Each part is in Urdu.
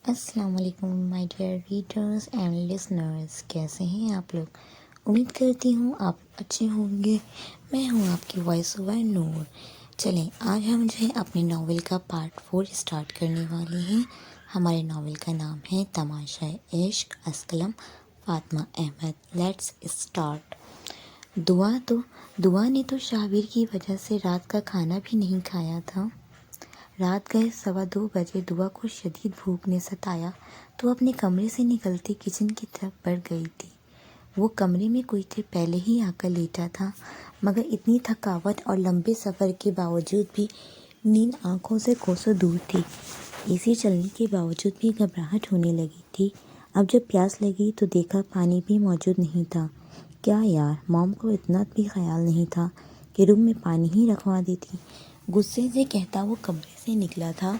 السلام علیکم my dear readers and listeners, کیسے ہیں آپ لوگ؟ امید کرتی ہوں آپ اچھے ہوں گے۔ میں ہوں آپ کی وائس اوور نور۔ چلیں آج ہم جو ہے اپنے ناول کا پارٹ 4 اسٹارٹ کرنے والے ہیں۔ ہمارے ناول کا نام ہے تماشائے عشق، از قلم فاطمہ احمد۔ Let's start. دعا نے تو شہابیر کی وجہ سے رات کا کھانا بھی نہیں کھایا تھا۔ رات گئے 2:15 بجے دعا کو شدید بھوک نے ستایا تو اپنے کمرے سے نکلتے کچن کی طرف بڑھ گئی تھی۔ وہ کمرے میں کوئی دیر پہلے ہی آ کر لیٹا تھا، مگر اتنی تھکاوٹ اور لمبے سفر کے باوجود بھی نیند آنکھوں سے کوسوں دور تھی۔ اے سی چلنے کے باوجود بھی گھبراہٹ ہونے لگی تھی۔ اب جب پیاس لگی تو دیکھا پانی بھی موجود نہیں تھا۔ کیا یار، موم کو اتنا بھی خیال نہیں تھا کہ روم میں پانی ہی رکھوا دیتی۔ غصے سے کہتا وہ کمرے سے نکلا تھا۔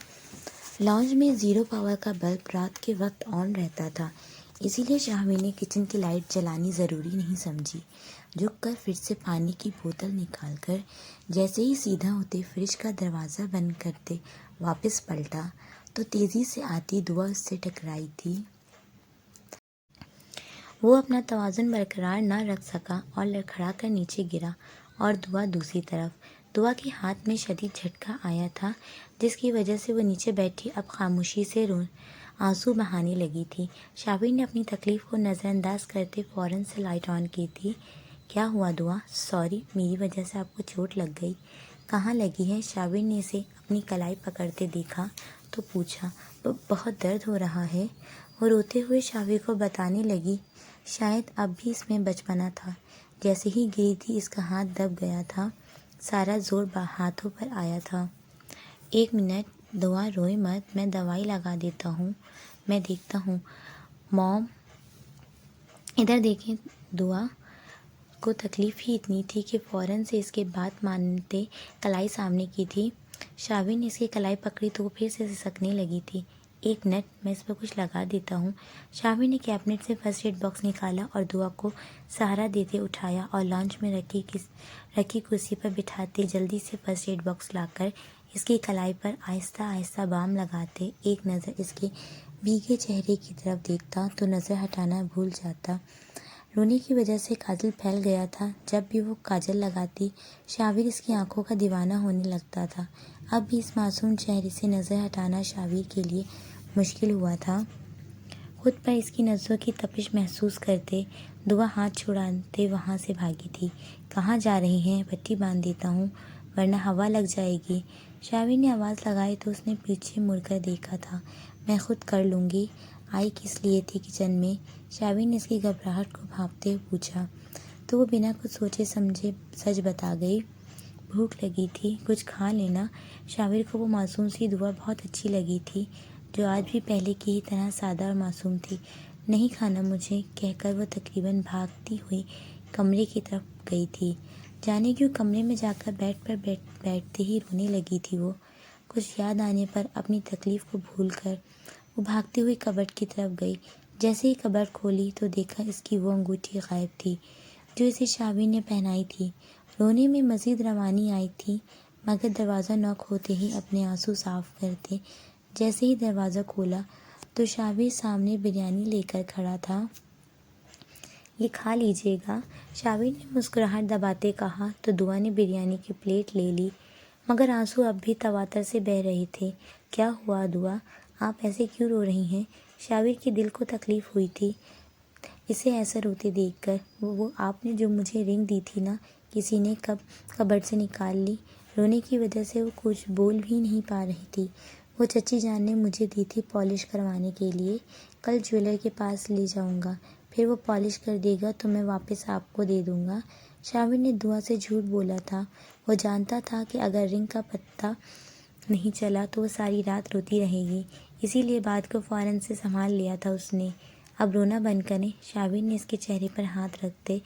لاؤنج میں 0 پاور کا بلب رات کے وقت آن رہتا تھا، اسی لیے شاہوی نے کچن کی لائٹ جلانی ضروری نہیں سمجھی۔ جھک کر فریج سے پانی کی بوتل نکال کر جیسے ہی سیدھا ہوتے فریج کا دروازہ بند کرتے واپس پلٹا تو تیزی سے آتی دعا اس سے ٹکرائی تھی۔ وہ اپنا توازن برقرار نہ رکھ سکا اور لڑکھڑا کر نیچے گرا، اور دعا دوسری طرف۔ دعا کے ہاتھ میں شدید جھٹکا آیا تھا، جس کی وجہ سے وہ نیچے بیٹھی اب خاموشی سے آنسو بہانے لگی تھی۔ شاہویر نے اپنی تکلیف کو نظر انداز کرتے فوراً سے لائٹ آن کی تھی۔ کیا ہوا دعا؟ سوری، میری وجہ سے آپ کو چوٹ لگ گئی۔ کہاں لگی ہے؟ شاہویر نے اسے اپنی کلائی پکڑتے دیکھا تو پوچھا۔ بہت درد ہو رہا ہے، وہ روتے ہوئے شاہویر کو بتانے لگی۔ شاید اب بھی اس میں بچپنا تھا۔ جیسے ہی گری تھی اس کا ہاتھ دب گیا تھا، سارا زور ہاتھوں پر آیا تھا۔ 1 منٹ دعا، روئے مت، میں دوائی لگا دیتا ہوں، میں دیکھتا ہوں۔ موم ادھر دیکھیں۔ دعا کو تکلیف ہی اتنی تھی کہ فوراً سے اس کے بات مانتے کلائی سامنے کی تھی۔ شاہویر نے اس کی کلائی پکڑی تو وہ پھر سے سسکنے لگی تھی۔ 1 منٹ، میں اس پر کچھ لگا دیتا ہوں۔ شاہویر نے کیبنٹ سے فرسٹ ایڈ باکس نکالا اور دعا کو سہارا دیتے اٹھایا اور لانچ میں رکھی کرسی پر بٹھاتے جلدی سے فرسٹ ایڈ باکس لا کر اس کی کلائی پر آہستہ آہستہ بام لگاتے ایک نظر اس کے بھیگے چہرے کی طرف دیکھتا تو نظر ہٹانا بھول جاتا۔ رونے کی وجہ سے کاجل پھیل گیا تھا۔ جب بھی وہ کاجل لگاتی شاہویر اس کی آنکھوں کا دیوانہ ہونے لگتا تھا۔ اب بھی اس معصوم چہرے سے نظر ہٹانا شاہویر کے لیے مشکل ہوا تھا۔ خود پر اس کی نظروں کی تپش محسوس کرتے دعا ہاتھ چھڑاتے وہاں سے بھاگی تھی۔ کہاں جا رہی ہیں؟ پٹی باندھ دیتا ہوں ورنہ ہوا لگ جائے گی۔ شاہویر نے آواز لگائی تو اس نے پیچھے مڑ کر دیکھا تھا۔ میں خود کر لوں گی۔ آئی کس لیے تھی کچن میں؟ شاہویر نے اس کی گھبراہٹ کو بھانپتے ہوئے پوچھا تو وہ بنا کچھ سوچے سمجھے سچ بتا گئی۔ بھوک لگی تھی، کچھ کھا لینا۔ شاہویر کو وہ معصوم سی دعا بہت اچھی لگی تھی، جو آج بھی پہلے کی ہی طرح سادہ اور معصوم تھی۔ نہیں کھانا مجھے، کہہ کر وہ تقریباً بھاگتی ہوئی کمرے کی طرف گئی تھی۔ جانے کیوں کمرے میں جا کر بیڈ پر بیٹھتے ہی رونے لگی تھی وہ۔ کچھ یاد آنے پر اپنی تکلیف کو بھول کر وہ بھاگتی ہوئی کبرڈ کی طرف گئی۔ جیسے ہی کبرڈ کھولی تو دیکھا اس کی وہ انگوٹھی غائب تھی جو اسے شاہویر نے پہنائی تھی۔ رونے میں مزید روانی آئی تھی، مگر دروازہ نوک ہوتے ہی اپنے آنسو صاف کرتے جیسے ہی دروازہ کھولا تو شاہویر سامنے بریانی لے کر کھڑا تھا۔ یہ کھا لیجیے گا، شاہویر نے مسکراہٹ دباتے کہا تو دعا نے بریانی کی پلیٹ لے لی، مگر آنسو اب بھی تواتر سے بہہ رہے تھے۔ کیا ہوا دعا؟ آپ ایسے کیوں رو رہی ہیں؟ شاہویر کے دل کو تکلیف ہوئی تھی اسے ایسا روتے دیکھ کر۔ وہ آپ نے جو مجھے رنگ دی تھی نا، کسی نے کبرڈ سے نکال لی۔ رونے کی وجہ سے وہ کچھ بول بھی نہیں پا رہی تھی۔ وہ چچی جان نے مجھے دی تھی پالش کروانے کے لیے، کل جویلر کے پاس لے جاؤں گا، پھر وہ پالش کر دے گا تو میں واپس آپ کو دے دوں گا۔ شاہویر نے دعا سے جھوٹ بولا تھا۔ وہ جانتا تھا کہ اگر رنگ کا پتہ نہیں چلا تو وہ ساری رات روتی رہے گی، اسی لیے بات کو فوراً سے سنبھال لیا تھا اس نے۔ اب رونا بند کریں، شاہویر نے اس کے چہرے پر ہاتھ رکھتے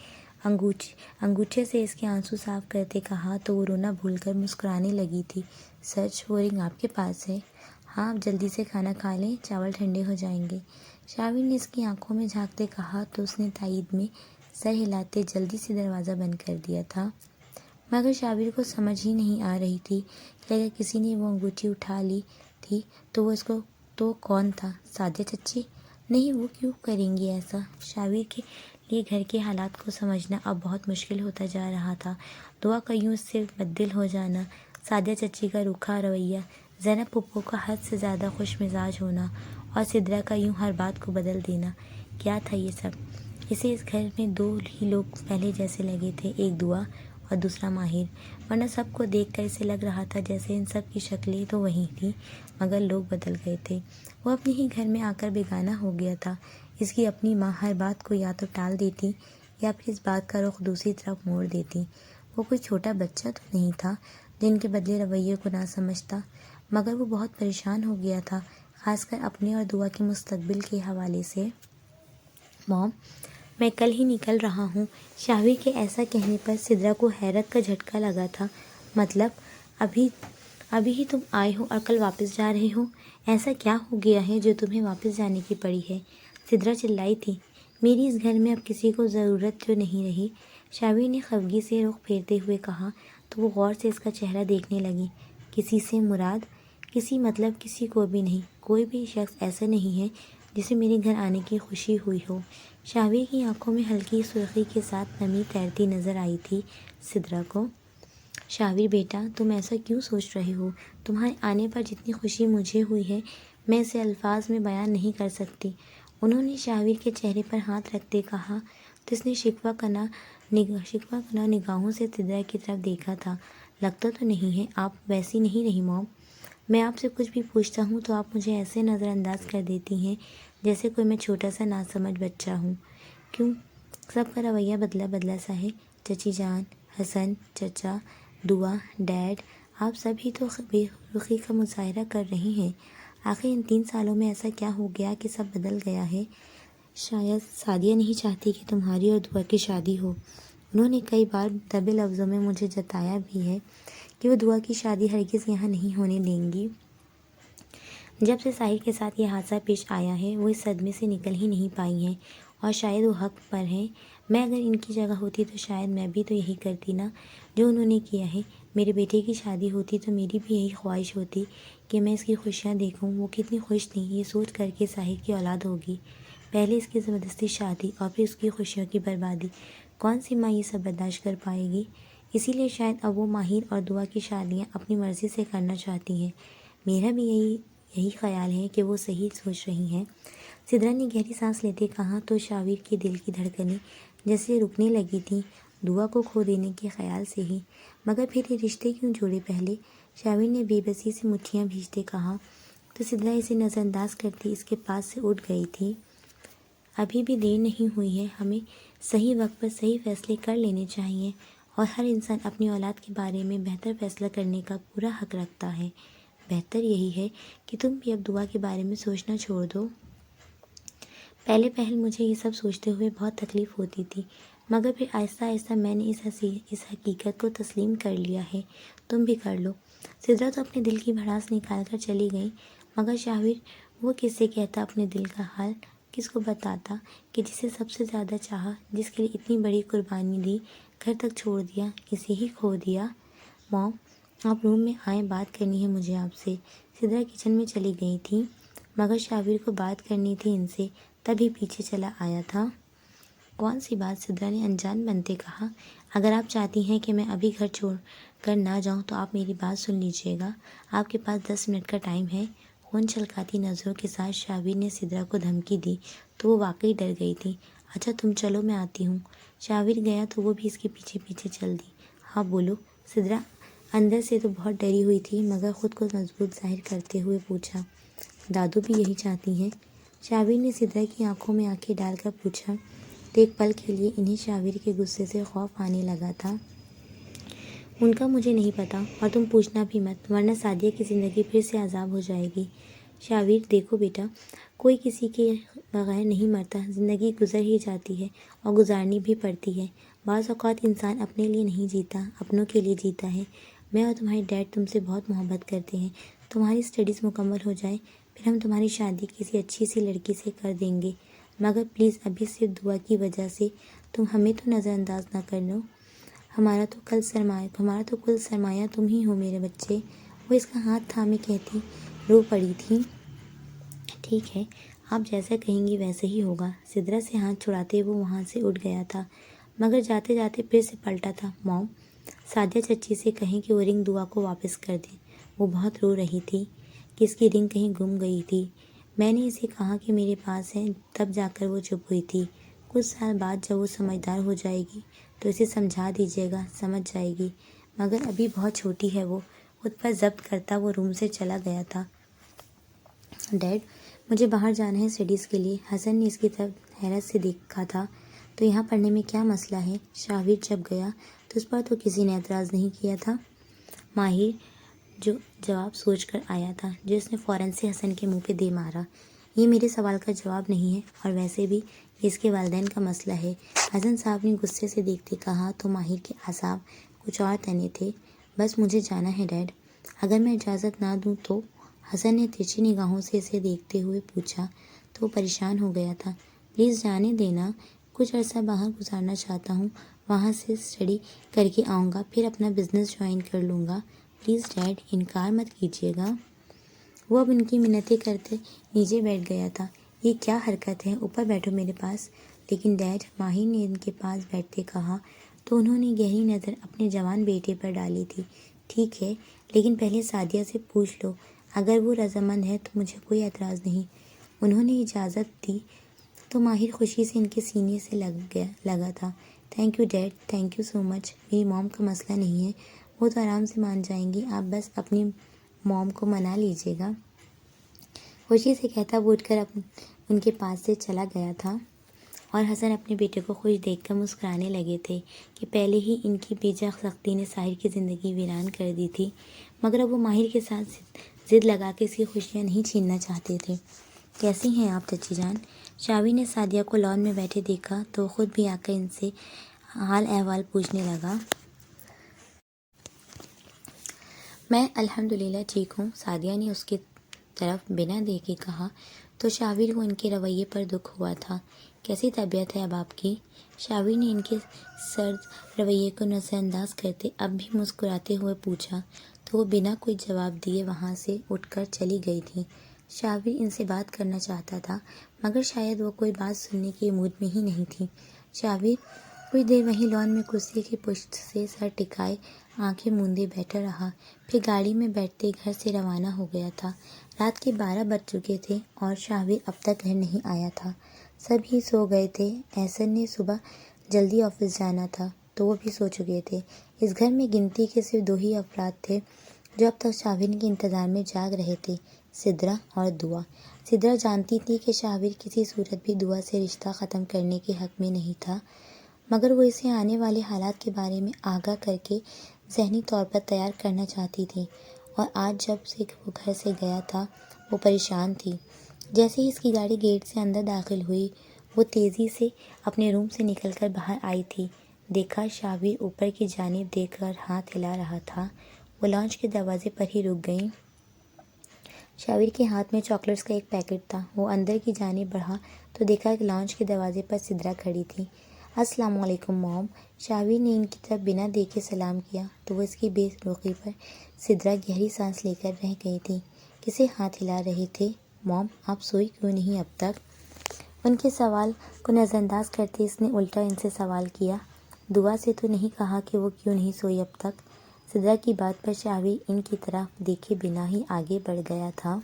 انگوٹھے سے اس کے آنسو صاف کرتے کہا تو وہ رونا بھول کر مسکرانے لگی تھی۔ سچ؟ وہ رنگ آپ کے پاس ہے؟ ہاں، آپ جلدی سے کھانا کھا لیں، چاول ٹھنڈے ہو جائیں گے۔ شاہویر نے اس کی آنکھوں میں جھانکتے کہا تو اس نے تائید میں سر ہلاتے جلدی سے دروازہ بند کر دیا تھا۔ مگر شاہویر کو سمجھ ہی نہیں آ رہی تھی کہ اگر کسی نے وہ انگوٹھی اٹھا لی تھی تو وہ اس کو تو کون تھا؟ سعدیہ چچی؟ نہیں، وہ کیوں کریں گی ایسا؟ شاویر کے لیے گھر کے حالات کو سمجھنا اب بہت مشکل ہوتا جا رہا تھا۔ دعا کا یوں اس سے بددل ہو جانا، سعدیہ چچی کا روکھا رویہ، زینب پھپھو کا حد سے زیادہ خوش مزاج ہونا اور سدرا کا یوں ہر بات کو بدل دینا، کیا تھا یہ سب؟ اسے اس گھر میں دو ہی لوگ پہلے جیسے لگے تھے، ایک دعا اور دوسرا ماہر، ورنہ سب کو دیکھ کر اسے لگ رہا تھا جیسے ان سب کی شکلیں تو وہی تھیں مگر لوگ بدل گئے تھے۔ وہ اپنے ہی گھر میں آ کر بیگانہ ہو گیا تھا۔ اس کی اپنی ماں ہر بات کو یا تو ٹال دیتی یا پھر اس بات کا رخ دوسری طرف موڑ دیتی۔ وہ کوئی چھوٹا بچہ تو نہیں تھا جن کے بدلے رویے کو نہ سمجھتا، مگر وہ بہت پریشان ہو گیا تھا، خاص کر اپنے اور دعا کے مستقبل کے حوالے سے۔ موم، میں کل ہی نکل رہا ہوں۔ شاویر کے ایسا کہنے پر سدرا کو حیرت کا جھٹکا لگا تھا۔ مطلب ابھی ہی تم آئے ہو اور کل واپس جا رہے ہو؟ ایسا کیا ہو گیا ہے جو تمہیں واپس جانے کی پڑی ہے؟ سدرا چلائی تھی۔ میری اس گھر میں اب کسی کو ضرورت تو نہیں رہی، شاویر نے خفگی سے رخ پھیرتے ہوئے کہا تو وہ غور سے اس کا چہرہ دیکھنے لگی۔ کسی سے مراد؟ کسی مطلب کسی کو بھی نہیں، کوئی بھی شخص ایسا نہیں ہے جسے میرے گھر آنے کی خوشی ہوئی ہو۔ شاویر کی آنکھوں میں ہلکی سرخی کے ساتھ نمی تیرتی نظر آئی تھی سدرا کو۔ شاویر بیٹا، تم ایسا کیوں سوچ رہے ہو؟ تمہارے آنے پر جتنی خوشی مجھے ہوئی ہے میں اسے الفاظ میں بیان نہیں کر سکتی۔ انہوں نے شاویر کے چہرے پر ہاتھ رکھتے کہا تو اس نے شکوہ کناں نگاہوں سے سدرا کی طرف دیکھا تھا۔ لگتا تو نہیں ہے آپ ویسی نہیں رہی موم۔ میں آپ سے کچھ بھی پوچھتا ہوں تو آپ مجھے ایسے نظر انداز کر دیتی ہیں جیسے کوئی میں چھوٹا سا ناسمجھ بچہ ہوں۔ کیوں؟ سب کا رویہ بدلا سا ہے۔ چچی جان، حسن چچا، دعا، ڈیڈ، آپ سب ہی تو بے رخی کا مظاہرہ کر رہے ہیں۔ آخر ان 3 سالوں میں ایسا کیا ہو گیا کہ سب بدل گیا ہے؟ شاید سعدیہ نہیں چاہتی کہ تمہاری اور دعا کی شادی ہو۔ انہوں نے کئی بار دبے لفظوں میں مجھے جتایا بھی ہے کہ وہ دعا کی شادی ہرگز یہاں نہیں ہونے دیں گی۔ جب سے ساحل کے ساتھ یہ حادثہ پیش آیا ہے وہ اس صدمے سے نکل ہی نہیں پائی ہیں، اور شاید وہ حق پر ہیں۔ میں اگر ان کی جگہ ہوتی تو شاید میں بھی تو یہی کرتی نا جو انہوں نے کیا ہے۔ میرے بیٹے کی شادی ہوتی تو میری بھی یہی خواہش ہوتی کہ میں اس کی خوشیاں دیکھوں۔ وہ کتنی خوش تھی یہ سوچ کر کے ساحل کی اولاد ہوگی، پہلے اس کی زبردستی شادی اور پھر اس کی خوشیوں کی بربادی، کون سی ماں یہ سب برداشت کر پائے گی؟ اسی لیے شاید اب وہ ماہر اور دعا کی شادیاں اپنی مرضی سے کرنا چاہتی ہیں۔ میرا بھی یہی خیال ہے کہ وہ صحیح سوچ رہی ہیں۔ سدرا نے گہری سانس لیتے کہا تو شاویر کے دل کی دھڑکنیں جیسے رکنے لگی تھیں، دعا کو کھو دینے کے خیال سے ہی۔ مگر پھر یہ رشتے کیوں جوڑے پہلے؟ شاویر نے بے بسی سے مٹھیاں بھیجتے کہا تو سدرا اسے نظر انداز کرتی اس کے پاس سے اٹھ گئی تھی۔ ابھی بھی دیر نہیں ہوئی ہے، ہمیں صحیح وقت پر صحیح فیصلے کر لینے چاہیے، اور ہر انسان اپنی اولاد کے بارے میں بہتر فیصلہ کرنے کا پورا حق رکھتا ہے۔ بہتر یہی ہے کہ تم بھی اب دعا کے بارے میں سوچنا چھوڑ دو۔ پہلے مجھے یہ سب سوچتے ہوئے بہت تکلیف ہوتی تھی، مگر پھر آہستہ آہستہ میں نے اس حقیقت کو تسلیم کر لیا ہے۔ تم بھی کر لو۔ سدرا تو اپنے دل کی بھڑاس نکال کر چلی گئی، مگر شاویر وہ کس سے کہتا اپنے دل کا حال، کس کو بتاتا کہ جسے سب سے زیادہ چاہا، جس کے لیے اتنی بڑی قربانی دی، گھر تک چھوڑ دیا، اسے ہی کھو دیا؟ موم، آپ روم میں آئیں، بات کرنی ہے مجھے آپ سے۔ سدرا کچن میں چلی گئی تھی، مگر شاویر کو بات کرنی تھی ان سے، تبھی پیچھے چلا آیا تھا۔ کون سی بات؟ سدرا نے انجان بنتے کہا۔ اگر آپ چاہتی ہیں کہ میں ابھی گھر چھوڑ کر نہ جاؤں تو آپ میری بات سن لیجیے گا، آپ کے پاس 10 منٹ کا ٹائم ہے۔ خون چھلکاتی نظروں کے ساتھ شاویر نے سدرا کو دھمکی دی تو وہ واقعی ڈر گئی تھی۔ اچھا تم چلو، میں آتی ہوں۔ شاویر گیا تو وہ بھی اس کے پیچھے پیچھے چل دی۔ ہاں بولو۔ سدرا اندر سے تو بہت ڈری ہوئی تھی، مگر خود کو مضبوط ظاہر کرتے ہوئے پوچھا، دادو بھی یہی چاہتی ہیں؟ شاویر نے سدرا کی آنکھوں میں آنکھیں ڈال کر پوچھا تو ایک پل کے لیے انہیں شاویر کے غصے سے خوف آنے لگا تھا۔ ان کا مجھے نہیں پتا، اور تم پوچھنا بھی مت، ورنہ سعدیہ کی زندگی پھر سے عذاب ہو جائے گی۔ شاویر دیکھو بیٹا، کوئی کسی کے بغیر نہیں مرتا، زندگی گزر ہی جاتی ہے اور گزارنی بھی پڑتی ہے۔ بعض اوقات انسان اپنے لیے نہیں جیتا، اپنوں کے لیے جیتا ہے۔ میں اور تمہارے ڈیڈ تم سے بہت محبت کرتے ہیں۔ تمہاری اسٹڈیز مکمل ہو جائے پھر ہم تمہاری شادی کسی اچھی سی لڑکی سے کر دیں گے، مگر پلیز ابھی صرف دعا کی وجہ سے تم ہمیں تو نظر انداز نہ کر لو۔ ہمارا تو کل سرمایہ تم ہی ہو میرے بچے۔ وہ اس کا ہاتھ تھامے کہتی رو پڑی تھی۔ ٹھیک ہے، آپ جیسا کہیں گی ویسے ہی ہوگا۔ سدرا سے ہاتھ چھڑاتے وہ وہاں سے اٹھ گیا تھا، مگر جاتے جاتے پھر سے پلٹا تھا۔ موم، سعدیہ چچی سے کہیں کہ وہ رنگ دعا کو واپس کر دیں، وہ بہت رو رہی تھی کہ اس کی رنگ کہیں گم گئی تھی۔ میں نے اسے کہا کہ میرے پاس ہے، تب جا کر وہ چپ ہوئی تھی۔ کچھ سال بعد جب وہ سمجھدار ہو جائے گی تو اسے سمجھا دیجیے گا، سمجھ جائے گی، مگر ابھی بہت چھوٹی ہے۔ وہ خود پر ضبط کرتا وہ روم سے چلا گیا تھا۔ ڈیڈ، مجھے باہر جانا ہے اسٹڈیز کے لیے۔ حسن نے اس کی طرف حیرت سے دیکھا تھا۔ تو یہاں پڑھنے میں کیا مسئلہ ہے؟ شاہویر جب گیا تو اس پر تو کسی نے اعتراض نہیں کیا تھا۔ ماہر جو جواب سوچ کر آیا تھا، جو اس نے فوراً سے حسن کے منہ پہ دے مارا۔ یہ میرے سوال کا جواب نہیں ہے، اور ویسے بھی یہ اس کے والدین کا مسئلہ ہے۔ حسن صاحب نے غصے سے دیکھتے کہا تو ماہر کے اعصاب کچھ اور تنے تھے۔ بس مجھے جانا ہے ڈیڈ، اگر میں اجازت نہ دوں تو؟ حسن نے ترچھی نگاہوں سے اسے دیکھتے ہوئے پوچھا تو وہ پریشان ہو گیا تھا۔ پلیز جانے دینا، کچھ عرصہ باہر گزارنا چاہتا ہوں، وہاں سے اسٹڈی کر کے آؤں گا، پھر اپنا بزنس جوائن کر لوں گا۔ پلیز ڈیڈ، انکار مت کیجیے گا۔ وہ اب ان کی منتیں کرتے نیچے بیٹھ گیا تھا۔ یہ کیا حرکت ہے، اوپر بیٹھو میرے پاس۔ لیکن ڈیڈ، ماہر نے ان کے پاس بیٹھتے کہا تو انہوں نے گہری نظر اپنے جوان بیٹے پر ڈالی تھی۔ ٹھیک ہے، لیکن پہلے سعدیہ سے پوچھ لو، اگر وہ رضامند ہے تو مجھے کوئی اعتراض نہیں۔ انہوں نے اجازت دی تو ماہر خوشی سے ان کے سینے سے لگا تھا۔ Thank you dad, thank you so much. میری موم کا مسئلہ نہیں ہے، وہ تو آرام سے مان جائیں گی، آپ بس اپنی موم کو منا لیجیے گا۔ خوشی سے کہتا وہ اٹھ کر ان کے پاس سے چلا گیا تھا، اور حسن اپنے بیٹے کو خوش دیکھ کر مسکرانے لگے تھے کہ پہلے ہی ان کی بے جا سختی نے ساحر کی زندگی ویران کر دی تھی، مگر اب وہ ماہر کے ساتھ ضد لگا کے اس کی خوشیاں نہیں چھیننا چاہتے تھے۔ کیسی ہیں آپ چچی جان؟ شاویر نے سعدیہ کو لان میں بیٹھے دیکھا تو وہ خود بھی آ کر ان سے حال احوال پوچھنے لگا۔ میں الحمدللہ ٹھیک ہوں، سعدیہ نے اس کی طرف بنا دیکھے کہا تو شاویر کو ان کے رویے پر دکھ ہوا تھا۔ کیسی طبیعت ہے اب آپ کی؟ شاویر نے ان کے سرد رویے کو نظر انداز کرتے اب بھی مسکراتے ہوئے پوچھا تو وہ بنا کوئی جواب دیے وہاں سے اٹھ کر چلی گئی تھی۔ شاویر ان سے بات کرنا چاہتا تھا، مگر شاید وہ کوئی بات سننے کے موڈ میں ہی نہیں تھی۔ شاویر کچھ دیر وہیں لان میں کرسی کی پشت سے سر ٹکائے آنکھیں موندے بیٹھا رہا، پھر گاڑی میں بیٹھتے گھر سے روانہ ہو گیا تھا۔ رات کے 12 بج چکے تھے اور شاویر اب تک گھر نہیں آیا تھا۔ سب ہی سو گئے تھے۔ احسن نے صبح جلدی آفس جانا تھا تو وہ بھی سو چکے تھے۔ اس گھر میں گنتی کے صرف 2 ہی افراد تھے جو اب تک شاویر کے انتظار میں جاگ رہے تھے، سدرا اور دعا۔ سدرا جانتی تھی کہ شاویر کسی صورت بھی دعا سے رشتہ ختم کرنے کے حق میں نہیں تھا، مگر وہ اسے آنے والے حالات کے بارے میں آگاہ کر کے ذہنی طور پر تیار کرنا چاہتی تھی، اور آج جب سے وہ گھر سے گیا تھا وہ پریشان تھی۔ جیسے ہی اس کی گاڑی گیٹ سے اندر داخل ہوئی وہ تیزی سے اپنے روم سے نکل کر باہر آئی تھی۔ دیکھا شاویر اوپر کی جانب دیکھ کر ہاتھ ہلا رہا تھا۔ وہ لانچ کے دروازے پر ہی رک گئیں۔ شاویر کے ہاتھ میں چاکلیٹس کا ایک پیکٹ تھا۔ وہ اندر کی جانب بڑھا تو دیکھا کہ لانچ کے دروازے پر سدرا کھڑی تھی۔ السلام علیکم موم۔ شاویر نے ان کی طرف بنا دیکھے سلام کیا تو وہ اس کی بے رخی پر سدرا گہری سانس لے کر رہ گئی تھی۔ کسے ہاتھ ہلا رہے تھے؟ موم، آپ سوئی کیوں نہیں اب تک؟ ان کے سوال کو نظر انداز کرتے اس نے الٹا ان سے سوال کیا، دعا سے تو نہیں کہا کہ وہ کیوں نہیں سوئی اب تک؟ سدرا کی بات پر شاویر ان کی طرف دیکھے بنا ہی آگے بڑھ گیا تھا۔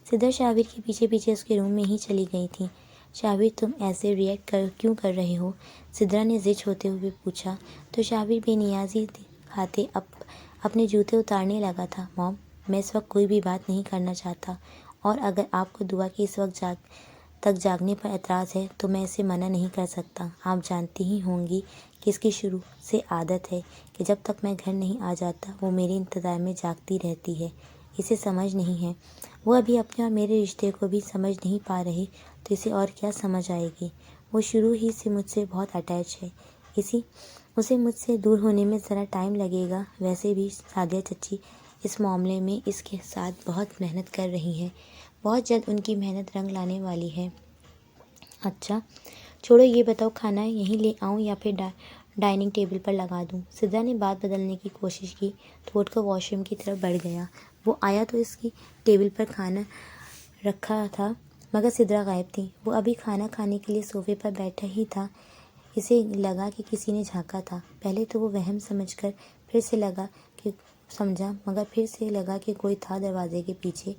سدرا شاویر کے پیچھے پیچھے اس کے روم میں ہی چلی گئی تھی۔ شاویر، تم ایسے ریئیکٹ کیوں کر رہے ہو؟ سدرا نے زج ہوتے ہوئے پوچھا تو شاویر بے نیازی دکھاتے اپنے جوتے اتارنے لگا تھا۔ موم، میں اس وقت کوئی بھی بات نہیں کرنا چاہتا، اور اگر آپ کو دعا کی اس وقت تک جاگنے پر اعتراض ہے تو میں اسے منع نہیں کر سکتا۔ آپ جانتی ہی ہوں گی کہ اس کی شروع سے عادت ہے کہ جب تک میں گھر نہیں آ جاتا وہ میرے انتظار میں جاگتی رہتی ہے۔ اسے سمجھ نہیں ہے، وہ ابھی اپنے اور میرے رشتے کو بھی سمجھ نہیں پا رہی تو اسے اور کیا سمجھ آئے گی؟ وہ شروع ہی سے مجھ سے بہت اٹیچ ہے، اسے مجھ سے دور ہونے میں ذرا ٹائم لگے گا۔ ویسے بھی سعدیہ چچی اس معاملے میں اس کے ساتھ بہت محنت کر رہی ہیں، بہت جلد ان کی محنت رنگ لانے والی ہے۔ اچھا چھوڑو، یہ بتاؤ کھانا یہیں لے آؤں یا پھر ڈائننگ ٹیبل پر لگا دوں؟ سدرا نے بات بدلنے کی کوشش کی تو اٹھ کر واش روم کی طرف بڑھ گیا۔ وہ آیا تو اس کی ٹیبل پر کھانا رکھا تھا مگر سدرا غائب تھی۔ وہ ابھی کھانا کھانے کے لیے صوفے پر بیٹھا ہی تھا، اسے لگا کہ کسی نے جھانکا تھا۔ پہلے تو وہ وہم سمجھ کر مگر پھر سے لگا کہ کوئی تھا دروازے کے پیچھے۔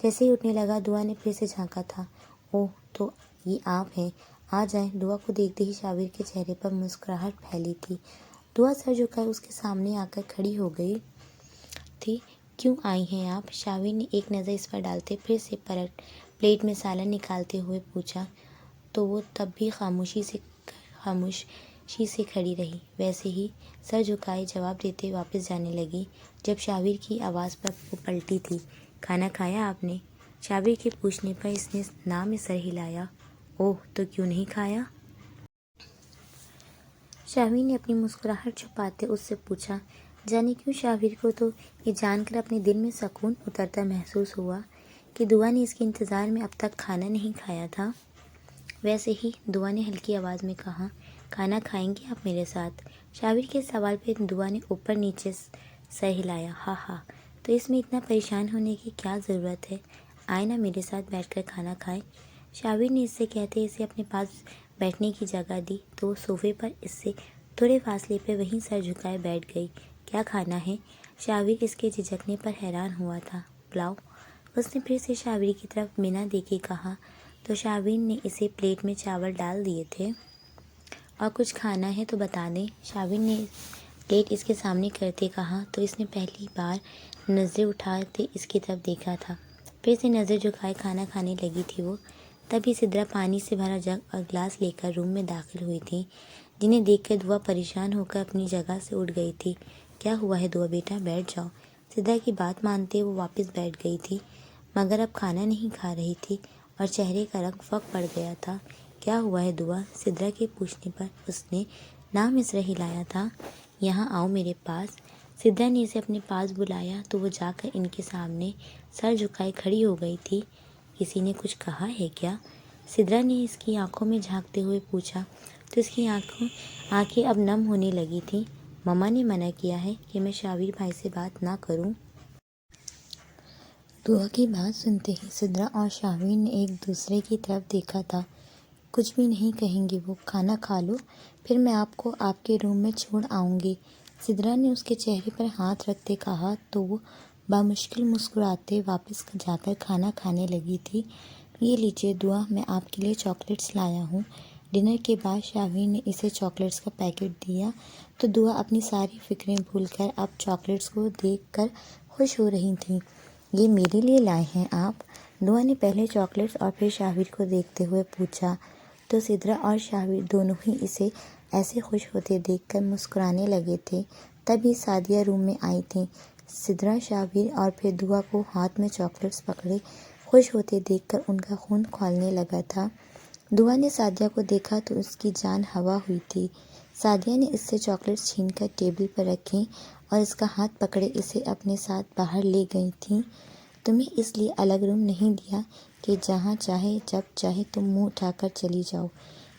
جیسے ہی اٹھنے لگا دعا نے پھر سے جھانکا تھا۔ اوہ، تو یہ آپ ہیں، آ جائیں۔ دعا کو دیکھتے ہی شاویر کے چہرے پر مسکراہٹ پھیلی تھی۔ دعا سر جھکائے اس کے سامنے آ کر کھڑی ہو گئی تھی۔ کیوں آئی ہیں آپ؟ شاویر نے ایک نظر اس پر ڈالتے پھر سے پلیٹ میں سالن نکالتے ہوئے پوچھا تو وہ تب بھی خاموشی سے کھڑی رہی، ویسے ہی سر جھکائے جواب دیتے واپس جانے لگی۔ جب شاویر کی آواز پر وہ پلٹی تھی، کھانا کھایا آپ نے؟ شاویر کے پوچھنے پر اس نے ناں میں سر ہلایا۔ اوہ، تو کیوں نہیں کھایا؟ شاویر نے اپنی مسکراہٹ چھپاتے اس سے پوچھا۔ جانے کیوں شاویر کو تو یہ جان کر اپنے دل میں سکون اترتا محسوس ہوا کہ دعا نے اس کے انتظار میں اب تک کھانا نہیں کھایا تھا۔ ویسے ہی دعا نے ہلکی آواز میں کہا، کھانا کھائیں گے آپ میرے ساتھ؟ شاویر کے سوال پہ دعا نے اوپر نیچے سر ہلایا۔ ہاں، تو اس میں اتنا پریشان ہونے کی کیا ضرورت ہے؟ آئے نا میرے ساتھ بیٹھ کر کھانا کھائیں۔ شاویر نے اس سے کہتے اسے اپنے پاس بیٹھنے کی جگہ دی تو وہ صوفے پر اس سے تھوڑے فاصلے پہ وہیں سر جھکائے بیٹھ گئی۔ کیا کھانا ہے؟ شاویر اس کے جھجکنے پر حیران ہوا تھا۔ پلاؤ، اس نے پھر سے شاویر کی طرف بنا دیکھے کہا تو شاویر نے اسے پلیٹ میں چاول ڈال دیے تھے۔ اور کچھ کھانا ہے تو بتا دیں، شاویر نے پلیٹ اس کے سامنے کرتے کہا تو اس نے پہلی بار نظریں اٹھاتے اس کی طرف دیکھا تھا، پھر سے نظر جھکائے کھانا کھانے لگی تھی وہ۔ تبھی سدرا پانی سے بھرا جگ اور گلاس لے کر روم میں داخل ہوئی تھی، جنہیں دیکھ کر دعا پریشان ہو کر اپنی جگہ سے اٹھ گئی تھی۔ کیا ہوا ہے دعا بیٹا، بیٹھ جاؤ۔ سدرا کی بات مانتے وہ واپس بیٹھ گئی تھی، مگر اب کھانا نہیں کھا رہی تھی اور چہرے کا رنگ فک پڑ گیا تھا۔ کیا ہوا ہے دعا؟ سدرا کے پوچھنے پر اس نے ناں میں سر ہلایا تھا۔ یہاں آؤ میرے پاس۔ سدرا نے اسے اپنے پاس بلایا تو وہ جا کر ان کے سامنے سر جھکائے کھڑی ہو گئی تھی۔ کسی نے کچھ کہا ہے کیا؟ سدرا نے اس کی آنکھوں میں جھانکتے ہوئے پوچھا تو اس کی آنکھیں اب نم ہونے لگی تھیں۔ مما نے منع کیا ہے کہ میں شاویر بھائی سے بات نہ کروں۔ دعا کی بات سنتے ہی سدرا اور شاویر نے ایک دوسرے کی طرف دیکھا تھا۔ کچھ بھی نہیں کہیں گے وہ، کھانا کھا لو، پھر میں آپ کو آپ کے روم میں چھوڑ آؤں گی۔ سدرا نے اس کے چہرے پر ہاتھ رکھتے کہا تو وہ بامشکل مسکراتے واپس جا کر کھانا کھانے لگی تھی۔ یہ لیجیے دعا، میں آپ کے لیے چاکلیٹس لایا ہوں۔ ڈنر کے بعد شاویر نے اسے چاکلیٹس کا پیکٹ دیا تو دعا اپنی ساری فکریں بھول کر اب چاکلیٹس کو دیکھ کر خوش ہو رہی تھی۔ یہ میرے لیے لائے ہیں آپ؟ دعا نے پہلے چاکلیٹس اور پھر شاویر کو دیکھتے ہوئے پوچھا تو سدرا اور شاویر دونوں ہی اسے ایسے خوش ہوتے دیکھ کر مسکرانے لگے تھے۔ تبھی سعدیہ روم میں آئی تھیں۔ سدرا، شاویر اور پھر دعا کو ہاتھ میں چاکلیٹس پکڑے خوش ہوتے دیکھ کر ان کا خون کھولنے لگا تھا۔ دعا نے سعدیہ کو دیکھا تو اس کی جان ہوا ہوئی تھی۔ سعدیہ نے اس سے چاکلیٹس چھین کر ٹیبل پر رکھیں اور اس کا ہاتھ پکڑے اسے اپنے ساتھ باہر لے گئی تھیں۔ تمہیں اس لیے الگ روم نہیں دیا کہ جہاں چاہے جب چاہے تم منہ اٹھا کر چلی جاؤ۔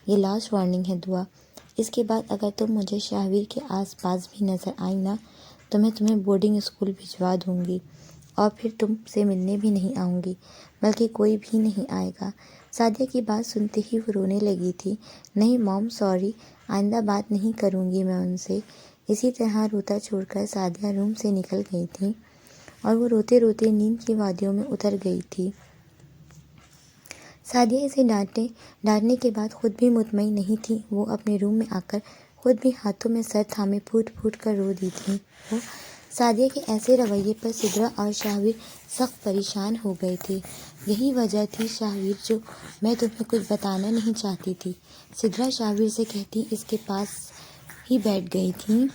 یہ لاسٹ وارننگ ہے دعا، اس کے بعد اگر تم مجھے شاویر کے آس پاس بھی نظر آئی نا تو میں تمہیں بورڈنگ اسکول بھجوا دوں گی اور پھر تم سے ملنے بھی نہیں آؤں گی، بلکہ کوئی بھی نہیں آئے گا۔ سعدیہ کی بات سنتے ہی وہ رونے لگی تھی۔ نہیں موم، سوری، آئندہ بات نہیں کروں گی میں ان سے۔ اسی طرح روتا چھوڑ کر سعدیہ روم سے نکل گئی تھی اور وہ روتے روتے نیند کی وادیوں میں اتر گئی تھی۔ سعدیہ اسے ڈانٹنے کے بعد خود بھی مطمئن نہیں تھی۔ وہ اپنے روم میں آ کر خود بھی ہاتھوں میں سر تھامے پھوٹ پھوٹ کر رو دی تھی۔ سعدیہ کے ایسے رویے پر سدرا اور شاویر سخت پریشان ہو گئے تھے۔ یہی وجہ تھی شاویر جو میں تمہیں کچھ بتانا نہیں چاہتی تھی، سدرا شاویر سے کہتی اس کے پاس ہی بیٹھ گئی تھی۔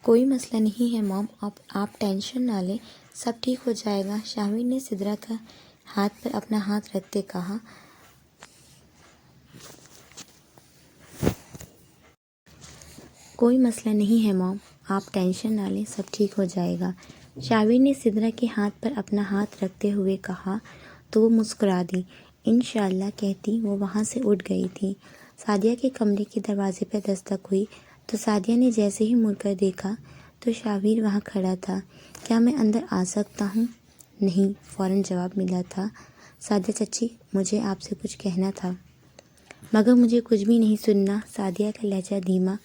کوئی مسئلہ نہیں ہے موم، آپ ٹینشن نہ لیں، سب ٹھیک ہو جائے گا۔ شاویر نے سدرا کا ہاتھ پر اپنا ہاتھ رکھتے کہا۔ کوئی مسئلہ نہیں ہے موم، آپ ٹینشن نہ لیں، سب ٹھیک ہو جائے گا۔ شاویر نے سدرا کے ہاتھ پر اپنا ہاتھ رکھتے ہوئے کہا تو وہ مسکرا دی۔ انشاءاللہ کہتی وہ وہاں سے اٹھ گئی تھی۔ سعدیہ کے کمرے کے دروازے پر دستک ہوئی تو سعدیہ نے جیسے ہی مڑ کر دیکھا تو شاویر وہاں کھڑا تھا۔ کیا میں اندر آ سکتا ہوں؟ نہیں، فوراً جواب ملا تھا۔ سعدیہ چچی، مجھے آپ سے کچھ کہنا تھا۔ مگر مجھے کچھ بھی نہیں سننا۔ سعدیہ کا لہجہ دھیما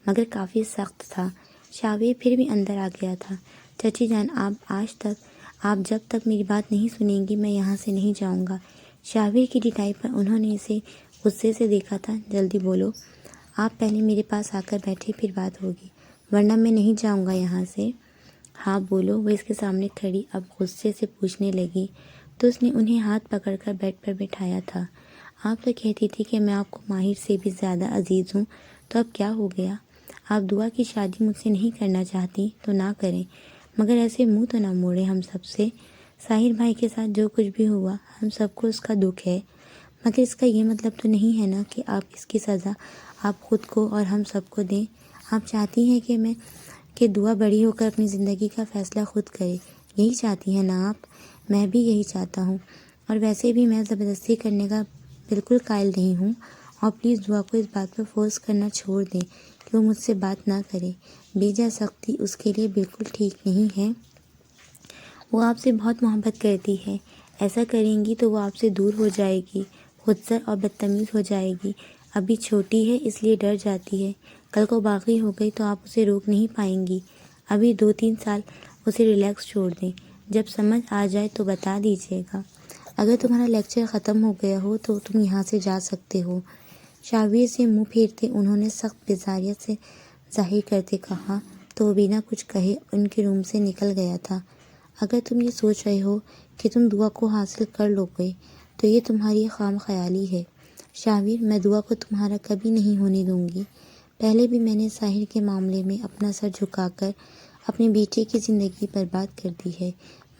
مگر کافی سخت تھا۔ شاویر پھر بھی اندر آ گیا تھا۔ چچی جان، آپ جب تک میری بات نہیں سنیں گی میں یہاں سے نہیں جاؤں گا۔ شاویر کی ڈٹائی پر انہوں نے اسے غصے سے دیکھا تھا۔ جلدی بولو، آپ پہلے میرے پاس آ کر بیٹھے پھر بات ہوگی، ورنہ میں نہیں جاؤں گا یہاں سے۔ ہاں بولو، وہ اس کے سامنے کھڑی اب غصے سے پوچھنے لگی تو اس نے انہیں ہاتھ پکڑ کر بیڈ پر بٹھایا تھا۔ آپ تو کہتی تھی کہ میں آپ کو ماہر سے بھی زیادہ عزیز ہوں، تو اب کیا ہو گیا؟ آپ دعا کی شادی مجھ سے نہیں کرنا چاہتی تو نہ کریں، مگر ایسے منہ تو نہ موڑیں ہم سب سے۔ ساحر بھائی کے ساتھ جو کچھ بھی ہوا ہم سب کو اس کا دکھ ہے، مگر اس کا یہ مطلب تو نہیں ہے نا کہ آپ اس کی سزا آپ خود کو اور ہم سب کو دیں۔ آپ چاہتی ہیں کہ دعا بڑی ہو کر اپنی زندگی کا فیصلہ خود کرے، یہی چاہتی ہیں نا آپ؟ میں بھی یہی چاہتا ہوں، اور ویسے بھی میں زبردستی کرنے کا بالکل قائل نہیں ہوں، اور پلیز دعا کو اس بات پر فورس کرنا چھوڑ دیں کہ وہ مجھ سے بات نہ کرے۔ بیجا سختی اس کے لیے بالکل ٹھیک نہیں ہے۔ وہ آپ سے بہت محبت کرتی ہے، ایسا کریں گی تو وہ آپ سے دور ہو جائے گی، خودسر اور بدتمیز ہو جائے گی۔ ابھی چھوٹی ہے اس لیے ڈر جاتی ہے، کل کو باقی ہو گئی تو آپ اسے روک نہیں پائیں گی۔ ابھی 2-3 سال اسے ریلیکس چھوڑ دیں، جب سمجھ آ جائے تو بتا دیجیے گا۔ اگر تمہارا لیکچر ختم ہو گیا ہو تو تم یہاں سے جا سکتے ہو۔ شاویر سے منہ پھیرتے انہوں نے سخت بیزاریت سے ظاہر کرتے کہا تو وہ بنا کچھ کہے ان کے روم سے نکل گیا تھا۔ اگر تم یہ سوچ رہے ہو کہ تم دعا کو حاصل کر لو گے تو یہ تمہاری خام خیالی ہے۔ شاویر، میں دعا کو تمہارا کبھی نہیں ہونے دوں گی۔ پہلے بھی میں نے ساحر کے معاملے میں اپنا سر جھکا کر اپنے بیٹے کی زندگی برباد کر دی ہے،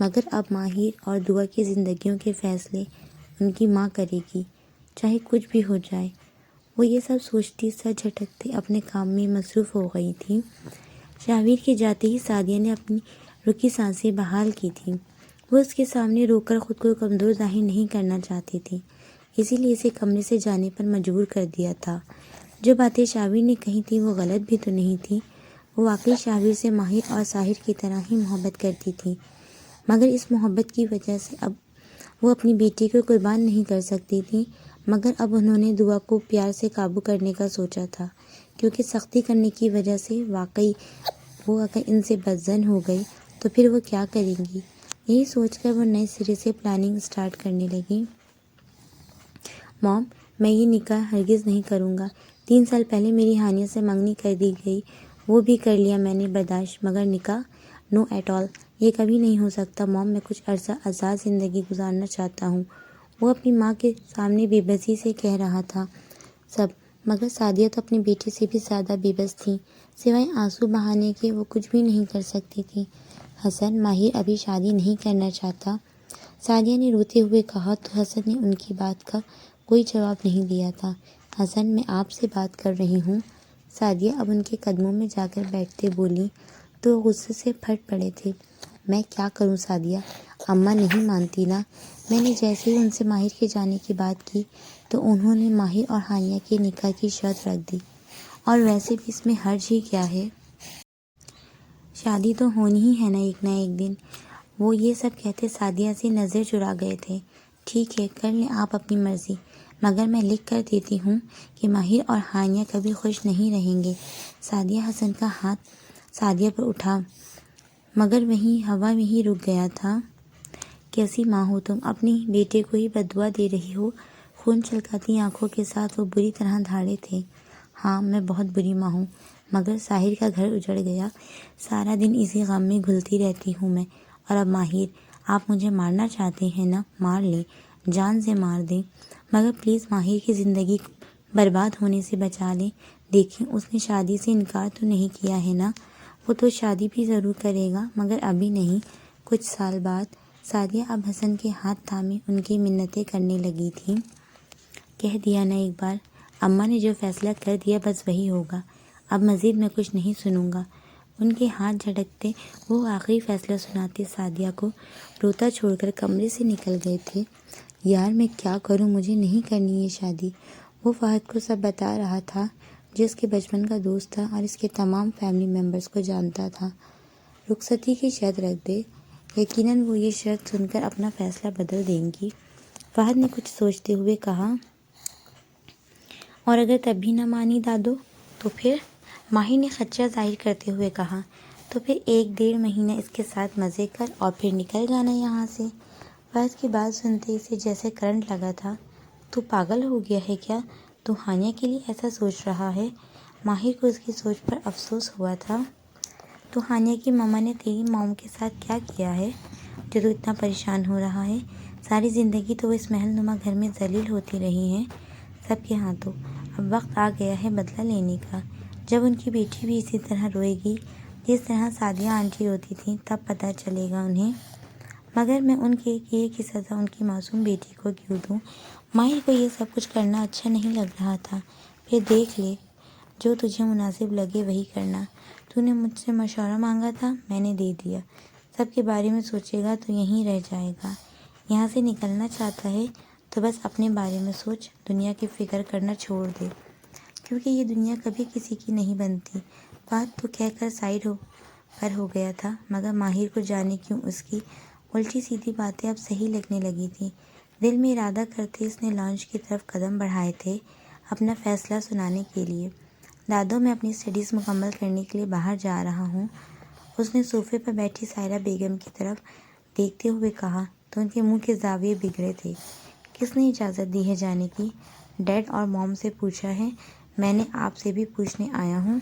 مگر اب ماہر اور دعا کی زندگیوں کے فیصلے ان کی ماں کرے گی، چاہے کچھ بھی ہو جائے۔ وہ یہ سب سوچتی سر جھٹکتے اپنے کام میں مصروف ہو گئی تھی۔ شاویر کے جاتے ہی سعدیہ نے اپنی رکی سانسیں بحال کی تھیں۔ وہ اس کے سامنے رو کر خود کو کمزور ظاہر نہیں کرنا چاہتی تھی، اسی لیے اسے کمرے سے جانے پر مجبور کر دیا تھا۔ جو باتیں شاویر نے کہی تھی وہ غلط بھی تو نہیں تھی۔ وہ واقعی شاویر سے ماہر اور ساحر کی طرح ہی محبت کرتی تھی، مگر اس محبت کی وجہ سے اب وہ اپنی بیٹی کو قربان نہیں کر سکتی تھی۔ مگر اب انہوں نے دعا کو پیار سے قابو کرنے کا سوچا تھا، کیونکہ سختی کرنے کی وجہ سے واقعی وہ اگر ان سے بدظن ہو گئی تو پھر وہ کیا کریں گی؟ یہی سوچ کر وہ نئے سرے سے پلاننگ سٹارٹ کرنے لگی۔ موم، میں یہ نکاح ہرگز نہیں کروں گا۔ 3 سال پہلے میری ہانیہ سے منگنی کر دی گئی، وہ بھی کر لیا میں نے برداشت، مگر نکاح نو ایٹ آل، یہ کبھی نہیں ہو سکتا۔ موم، میں کچھ عرصہ آزاد زندگی گزارنا چاہتا ہوں۔ وہ اپنی ماں کے سامنے بے بسی سے کہہ رہا تھا سب، مگر سعدیہ تو اپنے بیٹے سے بھی زیادہ بے بس تھی، سوائے آنسو بہانے کے وہ کچھ بھی نہیں کر سکتی تھی۔ حسن، ماہر ابھی شادی نہیں کرنا چاہتا، سعدیہ نے روتے ہوئے کہا تو حسن نے ان کی بات کا کوئی جواب نہیں دیا تھا۔ حسن، میں آپ سے بات کر رہی ہوں۔ سعدیہ اب ان کے قدموں میں جا کر بیٹھتے بولی تو وہ غصے سے پھٹ پڑے تھے۔ میں کیا کروں سعدیہ؟ اماں نہیں مانتی نا؟ میں نے جیسے ہی ان سے ماہر کے جانے کی بات کی تو انہوں نے ماہر اور ہانیہ کے نکاح کی شرط رکھ دی، اور ویسے بھی اس میں حرج ہی کیا ہے؟ شادی تو ہونی ہی ہے نہ ایک دن۔ وہ یہ سب کہتے سعدیہ سے نظر چرا گئے تھے۔ ٹھیک ہے، کر لیں آپ اپنی مرضی، مگر میں لکھ کر دیتی ہوں کہ ماہر اور ہانیہ کبھی خوش نہیں رہیں گے۔ سعدیہ حسن کا ہاتھ سعدیہ پر اٹھا مگر وہیں ہوا میں ہی رک گیا تھا۔ کیسی ماں ہو تم، اپنے بیٹے کو ہی بددعا دے رہی ہو؟ خون چھلکاتی آنکھوں کے ساتھ وہ بری طرح دھاڑے تھے۔ ہاں، میں بہت بری ماں ہوں، مگر ساحر کا گھر اجڑ گیا، سارا دن اسی غم میں گھلتی رہتی ہوں میں۔ اور اب ماہر، آپ مجھے مارنا چاہتے ہیں نا؟ مار لیں، جان سے مار دیں، مگر پلیز ماہر کی زندگی برباد ہونے سے بچا لیں۔ دیکھیں، اس نے شادی سے انکار تو نہیں کیا ہے نا؟ وہ تو شادی بھی ضرور کرے گا، مگر ابھی نہیں، کچھ سال بعد۔ سعدیہ اب حسن کے ہاتھ تھامے ان کی منتیں کرنے لگی تھی۔ کہہ دیا نا ایک بار، اماں نے جو فیصلہ کر دیا بس وہی ہوگا، اب مزید میں کچھ نہیں سنوں گا۔ ان کے ہاتھ جھٹکتے وہ آخری فیصلہ سناتے سعدیہ کو روتا چھوڑ کر کمرے سے نکل گئے تھے۔ یار میں کیا کروں، مجھے نہیں کرنی یہ شادی۔ وہ فہد کو سب بتا رہا تھا جو اس کے بچپن کا دوست تھا اور اس کے تمام فیملی ممبرز کو جانتا تھا۔ رخصتی کی شرط رکھ دے، یقیناً وہ یہ شرط سن کر اپنا فیصلہ بدل دیں گی۔ فہد نے کچھ سوچتے ہوئے کہا، اور اگر تب بھی نہ مانی دادو تو پھر؟ ماہر نے خدشہ ظاہر کرتے ہوئے کہا، تو پھر 1-1.5 مہینہ اس کے ساتھ مزے کر اور پھر نکل جانا یہاں سے۔ فہد کی بات سنتے اسے جیسے کرنٹ لگا تھا۔ تو پاگل ہو گیا ہے کیا؟ تو ہانیہ کے لیے ایسا سوچ رہا ہے؟ ماہر کو اس کی سوچ پر افسوس ہوا تھا۔ تو ہانیہ کی ماما نے تیری موم کے ساتھ کیا کیا ہے جو تو اتنا پریشان ہو رہا ہے؟ ساری زندگی تو وہ اس محل نما گھر میں ذلیل ہوتی رہی ہیں سب کے ہاتھوں۔ اب وقت آ گیا ہے بدلہ لینے کا۔ جب ان کی بیٹی بھی اسی طرح روئے گی جس طرح سعدیہ آنٹی روتی تھیں تب پتہ چلے گا انہیں۔ مگر میں ان کے کیے کی سزا ان کی معصوم بیٹی کو کیوں دوں؟ ماہر کو یہ سب کچھ کرنا اچھا نہیں لگ رہا تھا۔ پھر دیکھ لے، جو تجھے مناسب لگے وہی کرنا۔ تو نے مجھ سے مشورہ مانگا تھا، میں نے دے دیا۔ سب کے بارے میں سوچے گا تو یہیں رہ جائے گا۔ یہاں سے نکلنا چاہتا ہے تو بس اپنے بارے میں سوچ، دنیا کی فکر کرنا چھوڑ دے، کیونکہ یہ دنیا کبھی کسی کی نہیں بنتی۔ بات تو کہہ کر سائڈ پر ہو گیا تھا، مگر ماہر کو جانے کیوں اس کی الٹی سیدھی باتیں اب صحیح لگنے لگی تھیں۔ دل میں ارادہ کرتے اس نے لانچ کی طرف قدم بڑھائے تھے اپنا فیصلہ سنانے کے لیے۔ دادو، میں اپنی اسٹڈیز مکمل کرنے کے لیے باہر جا رہا ہوں، اس نے صوفے پر بیٹھی سائرہ بیگم کی طرف دیکھتے ہوئے کہا تو ان کے منہ کے زاویے بگڑے تھے۔ کس نے اجازت دی ہے جانے کی؟ ڈیڈ اور موم سے پوچھا ہے، میں نے آپ سے بھی پوچھنے آیا ہوں۔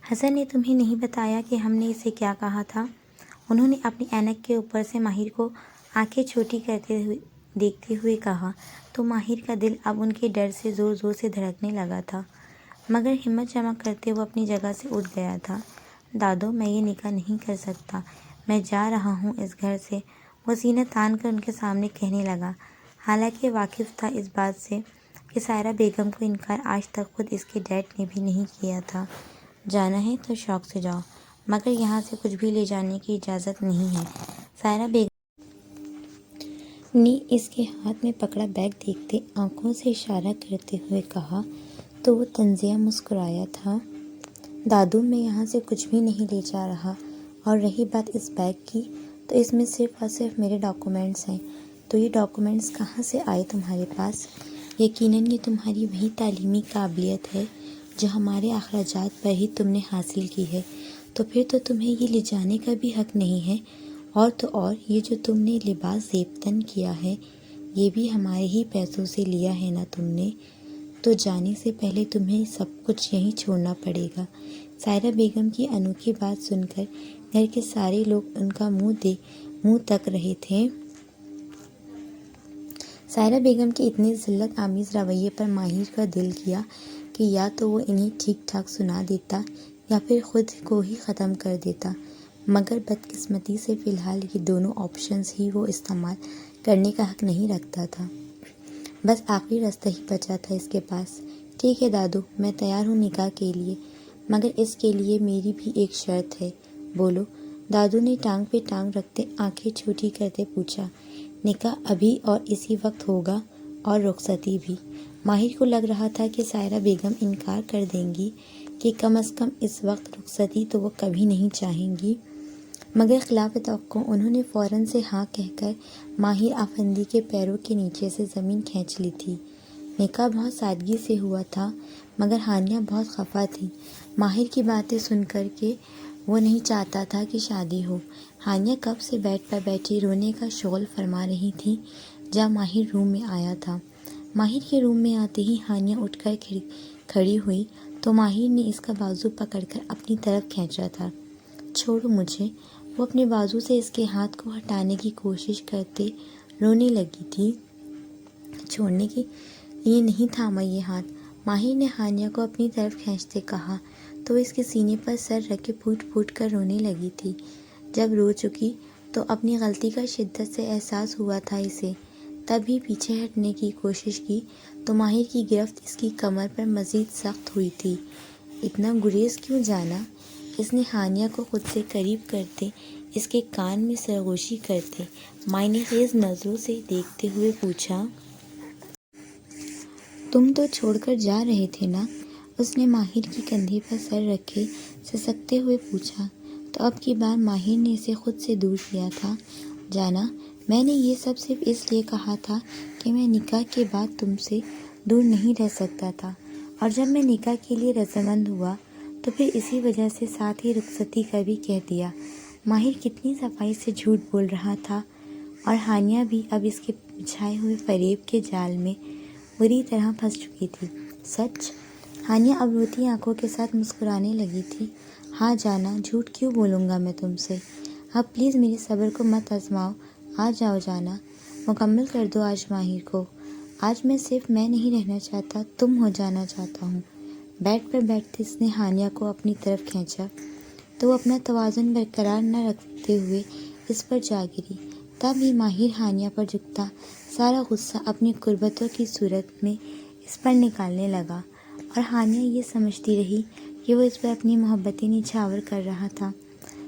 حسن نے تمہیں نہیں بتایا کہ ہم نے اسے کیا کہا تھا؟ انہوں نے اپنی اینک کے اوپر سے ماہر کو آنکھیں چھوٹی کرتے ہوئے دیکھتے ہوئے کہا تو ماہر کا دل اب ان کے ڈر سے زور زور سے دھڑکنے لگا تھا، مگر ہمت جمع کرتے وہ اپنی جگہ سے اٹھ گیا تھا۔ دادو، میں یہ نکاح نہیں کر سکتا، میں جا رہا ہوں اس گھر سے، وہ سینہ تان کر ان کے سامنے کہنے لگا، حالانکہ واقف تھا اس بات سے کہ سائرہ بیگم کو انکار آج تک خود اس کے ڈیڈ نے بھی نہیں کیا تھا۔ جانا ہے تو شوق سے جاؤ، مگر یہاں سے کچھ بھی لے جانے کی اجازت نہیں ہے۔ سائرہ بیگم نے اس کے ہاتھ میں پکڑا بیگ دیکھتے آنکھوں سے اشارہ کرتے ہوئے کہا تو وہ طنزیہ مسکرایا تھا۔ دادو، میں یہاں سے کچھ بھی نہیں لے جا رہا، اور رہی بات اس بیگ کی تو اس میں صرف اور صرف میرے ڈاکومنٹس ہیں۔ تو یہ ڈاکومنٹس کہاں سے آئے تمہارے پاس؟ یقیناً یہ تمہاری وہی تعلیمی قابلیت ہے جو ہمارے اخراجات پر ہی تم نے حاصل کی ہے، تو پھر تو تمہیں یہ لے جانے کا بھی حق نہیں ہے۔ اور تو اور یہ جو تم نے لباس زیبتن کیا ہے یہ بھی ہمارے ہی پیسوں سے لیا ہے نا تم نے؟ تو جانے سے پہلے تمہیں سب کچھ یہیں چھوڑنا پڑے گا۔ سائرہ بیگم کی انوکھی بات سن کر گھر کے سارے لوگ ان کا منہ تک رہے تھے۔ سائرہ بیگم کے اتنے ذلت آمیز رویے پر ماہر کا دل کیا کہ یا تو وہ انہیں ٹھیک ٹھاک سنا دیتا یا پھر خود کو ہی ختم کر دیتا، مگر بدقسمتی سے فی الحال یہ دونوں آپشنز ہی وہ استعمال کرنے کا حق نہیں رکھتا تھا۔ بس آخری راستہ ہی بچا تھا اس کے پاس۔ ٹھیک ہے دادو، میں تیار ہوں نکاح کے لیے، مگر اس کے لیے میری بھی ایک شرط ہے۔ بولو، دادو نے ٹانگ پہ ٹانگ رکھتے آنکھیں چھوٹی کرتے پوچھا۔ نکاح ابھی اور اسی وقت ہوگا، اور رخصتی بھی۔ ماہر کو لگ رہا تھا کہ سائرہ بیگم انکار کر دیں گی کہ کم از کم اس وقت رخصتی تو وہ کبھی نہیں چاہیں گی، مگر خلاف توقع انہوں نے فوراً سے ہاں کہہ کر ماہر افندی کے پیروں کے نیچے سے زمین کھینچ لی تھی۔ نکاح بہت سادگی سے ہوا تھا، مگر ہانیہ بہت خفا تھی ماہر کی باتیں سن کر کہ وہ نہیں چاہتا تھا کہ شادی ہو۔ ہانیہ کب سے بیڈ پر بیٹھی رونے کا شغل فرما رہی تھی جب ماہر روم میں آیا تھا۔ ماہر کے روم میں آتے ہی ہانیہ اٹھ کر کھڑی ہوئی تو ماہر نے اس کا بازو پکڑ کر اپنی طرف کھینچا تھا۔ چھوڑو مجھے، وہ اپنے بازو سے اس کے ہاتھ کو ہٹانے کی کوشش کرتے رونے لگی تھی۔ چھوڑنے کے لیے نہیں تھاما یہ ہاتھ، ماہر نے ہانیہ کو اپنی طرف کھینچتے کہا تو وہ اس کے سینے پر سر رکھ کے پھوٹ پھوٹ کر رونے لگی تھی۔ جب رو چکی تو اپنی غلطی کا شدت سے احساس ہوا تھا اسے، تب بھی پیچھے ہٹنے کی کوشش کی تو ماہر کی گرفت اس کی کمر پر مزید سخت ہوئی تھی۔ اتنا گریز کیوں جانا؟ اس نے ہانیہ کو خود سے قریب کرتے اس کے کان میں سرگوشی کرتے معنی خیز نظروں سے دیکھتے ہوئے پوچھا۔ تم تو چھوڑ کر جا رہے تھے نا؟ اس نے ماہر کی کندھے پر سر رکھے سسکتے ہوئے پوچھا۔ تو اب کی بار ماہر نے اسے خود سے دور کیا تھا۔ جانا، میں نے یہ سب صرف اس لیے کہا تھا کہ میں نکاح کے بعد تم سے دور نہیں رہ سکتا تھا، اور جب میں نکاح کے لیے رضامند ہوا تو پھر اسی وجہ سے ساتھ ہی رخصتی کا بھی کہہ دیا۔ ماہر کتنی صفائی سے جھوٹ بول رہا تھا، اور ہانیہ بھی اب اس کے بچھائے ہوئے فریب کے جال میں بری طرح پھنس چکی تھی۔ سچ؟ ہانیہ اب روتی آنکھوں کے ساتھ مسکرانے لگی تھی۔ ہاں جانا، جھوٹ کیوں بولوں گا میں تم سے؟ اب پلیز میرے صبر کو مت آزماؤ، آ جاؤ جانا، مکمل کر دو آج ماہر کو۔ آج میں صرف میں نہیں رہنا چاہتا، تم ہو جانا چاہتا ہوں۔ بیڈ پر بیٹھتے اس نے ہانیہ کو اپنی طرف کھینچا تو وہ اپنا توازن برقرار نہ رکھتے ہوئے اس پر جا گری۔ تب ہی ماہر ہانیہ پر جھکتا سارا غصہ اپنی قربتوں کی صورت میں اس پر نکالنے لگا، اور ہانیہ یہ سمجھتی رہی کہ وہ اس پر اپنی محبتیں نچھاور کر رہا تھا۔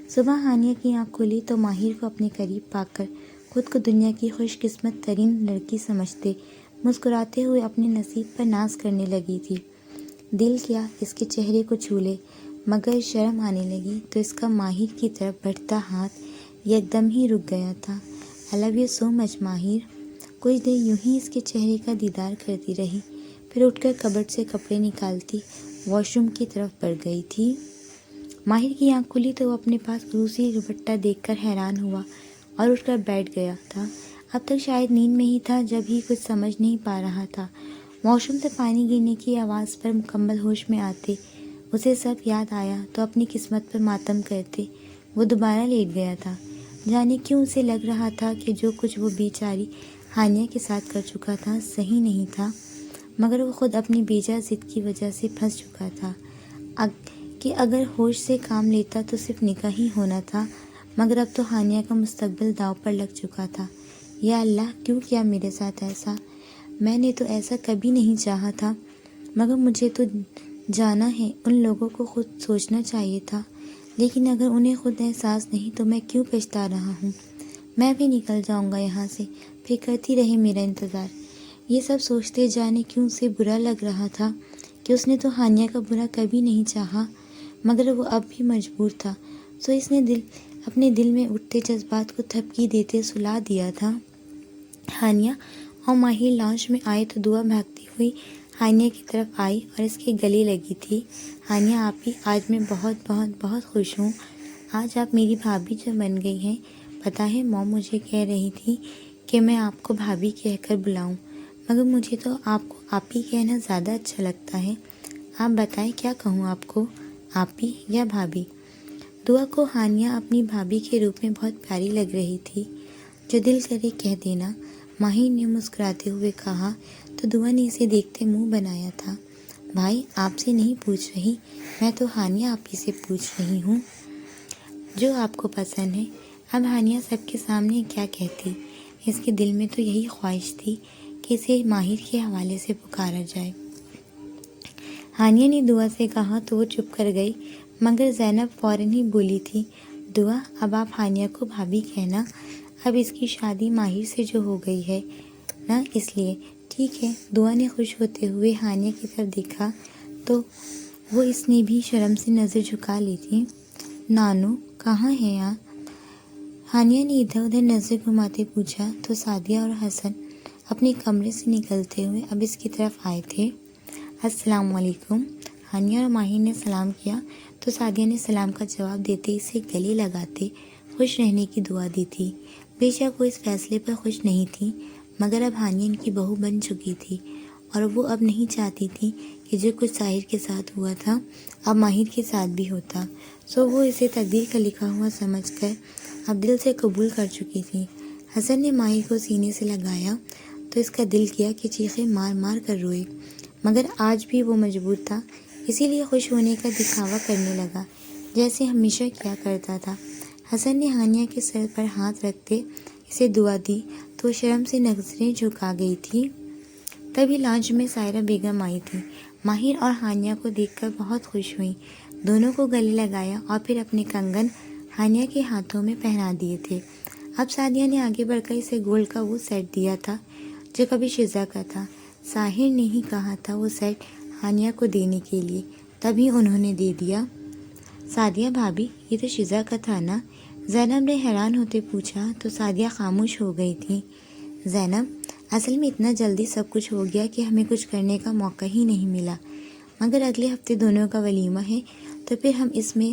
صبح ہانیہ کی آنکھ کھلی تو ماہر کو اپنے قریب پا کر خود کو دنیا کی خوش قسمت ترین لڑکی سمجھتے مسکراتے ہوئے اپنے نصیب پر ناز کرنے لگی تھی۔ دل کیا اس کے چہرے کو چھو لے، مگر شرم آنے لگی تو اس کا ماہر کی طرف بڑھتا ہاتھ یکدم ہی رک گیا تھا۔ I love you so much ماہر۔ کچھ دیر یوں ہی اس کے چہرے کا دیدار کرتی رہی، پھر اٹھ کر کبرڈ سے کپڑے نکالتی واش روم کی طرف بڑھ گئی تھی۔ ماہر کی آنکھ کھلی تو وہ اپنے پاس روسی دوپٹہ دیکھ کر حیران ہوا اور اٹھ کر بیٹھ گیا تھا۔ اب تک شاید نیند میں ہی تھا، جب ہی کچھ سمجھ نہیں پا رہا تھا۔ واش روم سے پانی گرنے کی آواز پر مکمل ہوش میں آتے اسے سب یاد آیا تو اپنی قسمت پر ماتم کرتے وہ دوبارہ لیٹ گیا تھا۔ جانے کیوں اسے لگ رہا تھا کہ جو کچھ وہ بیچاری ہانیہ کے ساتھ کر چکا تھا صحیح نہیں تھا، مگر وہ خود اپنی بیجا ضد کی وجہ سے پھنس چکا تھا کہ اگر ہوش سے کام لیتا تو صرف نکاح ہی ہونا تھا، مگر اب تو ہانیہ کا مستقبل داؤ پر لگ چکا تھا۔ یا اللہ، کیوں کیا میرے ساتھ ایسا؟ میں نے تو ایسا کبھی نہیں چاہا تھا، مگر مجھے تو جانا ہے، ان لوگوں کو خود سوچنا چاہیے تھا، لیکن اگر انہیں خود احساس نہیں تو میں کیوں پچھتا رہا ہوں؟ میں بھی نکل جاؤں گا یہاں سے، پھر کرتی رہے میرا انتظار۔ یہ سب سوچتے جانے کیوں سے برا لگ رہا تھا کہ اس نے تو ہانیہ کا برا کبھی نہیں چاہا، مگر وہ اب بھی مجبور تھا، سو اس نے اپنے دل میں اٹھتے جذبات کو تھپکی دیتے سلا دیا تھا۔ ہانیہ اور ماہر لاؤنج میں آئے تو دعا بھاگتی ہوئی ہانیہ کی طرف آئی اور اس کے گلے لگی تھی۔ ہانیہ آپی، آج میں بہت بہت بہت خوش ہوں، آج آپ میری بھابھی جو بن گئی ہیں۔ پتہ ہے موم مجھے کہہ رہی تھی کہ میں آپ کو بھابھی کہہ کر بلاؤں، مگر مجھے تو آپ کو آپی کہنا زیادہ اچھا لگتا ہے۔ آپ بتائیں کیا کہوں آپ کو، آپی یا بھابھی؟ دعا کو ہانیہ اپنی بھابھی کے روپ میں بہت پیاری لگ رہی تھی۔ جو دل کرے کہہ دینا، ماہر نے مسکراتے ہوئے کہا تو دعا نے اسے دیکھتے منہ بنایا تھا۔ بھائی، آپ سے نہیں پوچھ رہی، میں تو ہانیہ آپی سے پوچھ رہی ہوں، جو آپ کو پسند ہے۔ اب ہانیہ سب کے سامنے کیا کہتی، اس کے دل میں تو یہی خواہش تھی کہ اسے ماہر کے حوالے سے پکارا جائے۔ ہانیہ نے دعا سے کہا تو وہ چپ کر گئی، مگر زینب فوراً ہی بولی تھی، دعا اب آپ ہانیہ کو بھابھی کہنا، اب اس کی شادی ماہر سے جو ہو گئی ہے نا، اس لیے۔ ٹھیک ہے۔ دعا نے خوش ہوتے ہوئے ہانیہ کی طرف دیکھا تو وہ اس نے بھی شرم سے نظر جھکا لی تھی۔ نانو کہاں ہیں آپ؟ ہانیہ نے ادھر ادھر نظر گھماتے پوچھا تو سعدیہ اور حسن اپنے کمرے سے نکلتے ہوئے اب اس کی طرف آئے تھے۔ السلام علیکم۔ ہانیہ اور ماہر نے سلام کیا تو سعدیہ نے سلام کا جواب دیتے اسے گلے لگاتے خوش رہنے کی دعا دی تھی۔ بے شک وہ اس فیصلے پر خوش نہیں تھی، مگر اب ہانیہ ان کی بہو بن چکی تھی اور وہ اب نہیں چاہتی تھی کہ جو کچھ طاہر کے ساتھ ہوا تھا اب ماہر کے ساتھ بھی ہوتا، سو وہ اسے تقدیر کا لکھا ہوا سمجھ کر اب دل سے قبول کر چکی تھی۔ حسن نے ماہر کو سینے سے لگایا تو اس کا دل کیا کہ چیخیں مار مار کر روئے، مگر آج بھی وہ مجبور تھا، اسی لیے خوش ہونے کا دکھاوا کرنے لگا جیسے ہمیشہ کیا کرتا تھا۔ حسن نے ہانیہ کے سر پر ہاتھ رکھتے اسے دعا دی تو وہ شرم سے نظریں جھکا گئی تھی۔ تبھی لاؤنج میں سائرہ بیگم آئی تھی، ماہر اور ہانیہ کو دیکھ کر بہت خوش ہوئیں، دونوں کو گلے لگایا اور پھر اپنے کنگن ہانیہ کے ہاتھوں میں پہنا دیے تھے۔ اب سعدیہ نے آگے بڑھ کر اسے گولڈ کا وہ سیٹ دیا تھا جو کبھی شزا کا تھا۔ ساحر نے ہی کہا تھا وہ سیٹ ہانیہ کو دینے کے لیے، تبھی انہوں نے دے دیا۔ سعدیہ بھابھی، یہ تو شزا کا تھا نا؟ زینب نے حیران ہوتے پوچھا تو سعدیہ خاموش ہو گئی تھی۔ زینب، اصل میں اتنا جلدی سب کچھ ہو گیا کہ ہمیں کچھ کرنے کا موقع ہی نہیں ملا، مگر اگلے ہفتے دونوں کا ولیمہ ہے تو پھر ہم اس میں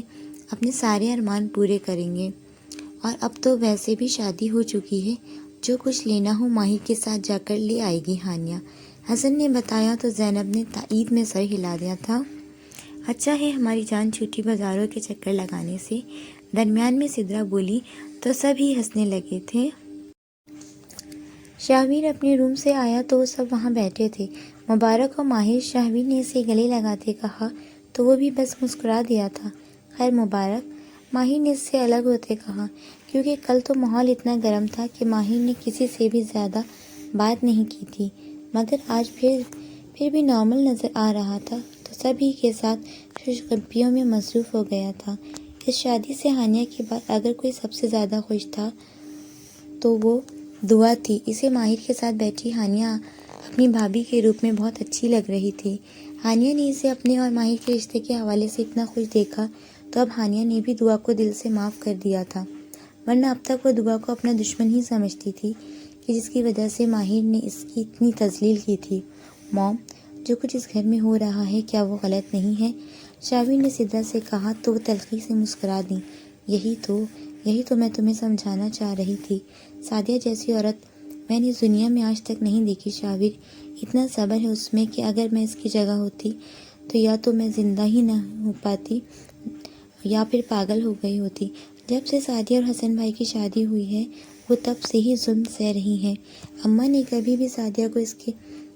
اپنے سارے ارمان پورے کریں گے، اور اب تو ویسے بھی شادی ہو چکی ہے، جو کچھ لینا ہو ماہر کے ساتھ جا کر لے آئے گی ہانیہ، حسن نے بتایا تو زینب نے تائید میں سر ہلا دیا تھا۔ اچھا ہے ہماری جان چھوٹی بازاروں کے چکر لگانے سے، درمیان میں سدرا بولی تو سب ہی ہنسنے لگے تھے۔ شاہویر اپنے روم سے آیا تو وہ سب وہاں بیٹھے تھے۔ مبارک و ماہر، شاہویر نے اسے گلے لگاتے کہا تو وہ بھی بس مسکرا دیا تھا۔ خیر مبارک، ماہر نے اس سے الگ ہوتے کہا، کیونکہ کل تو ماحول اتنا گرم تھا کہ ماہر نے کسی سے بھی زیادہ بات نہیں کی تھی، مگر آج پھر بھی نارمل نظر آ رہا تھا تو سبھی کے ساتھ خوشخبریوں میں مصروف ہو گیا تھا۔ اس شادی سے ہانیہ کے بعد اگر کوئی سب سے زیادہ خوش تھا تو وہ دعا تھی۔ اسے ماہر کے ساتھ بیٹھی ہانیہ اپنی بھابھی کے روپ میں بہت اچھی لگ رہی تھی۔ ہانیہ نے اسے اپنے اور ماہر کے رشتے کے حوالے سے اتنا خوش دیکھا تو اب ہانیہ نے بھی دعا کو دل سے معاف کر دیا تھا، ورنہ اب تک وہ دعا کو اپنا دشمن ہی سمجھتی تھی، کہ جس کی وجہ سے ماہر نے اس کی اتنی تذلیل کی تھی۔ موم، جو کچھ اس گھر میں ہو رہا ہے کیا وہ غلط نہیں ہے؟ شاہویر نے سدرا سے کہا تو وہ تلخی سے مسکرا دیں۔ یہی تو میں تمہیں سمجھانا چاہ رہی تھی۔ سعدیہ جیسی عورت میں نے اس دنیا میں آج تک نہیں دیکھی شاہویر، اتنا صبر ہے اس میں کہ اگر میں اس کی جگہ ہوتی تو یا تو میں زندہ ہی نہ ہو پاتی یا پھر پاگل ہو گئی ہوتی۔ جب سے سعدیہ اور حسن بھائی کی شادی ہوئی ہے وہ تب سے ہی ظلم سہ رہی ہیں۔ اماں نے کبھی بھی سعدیہ کو اس کے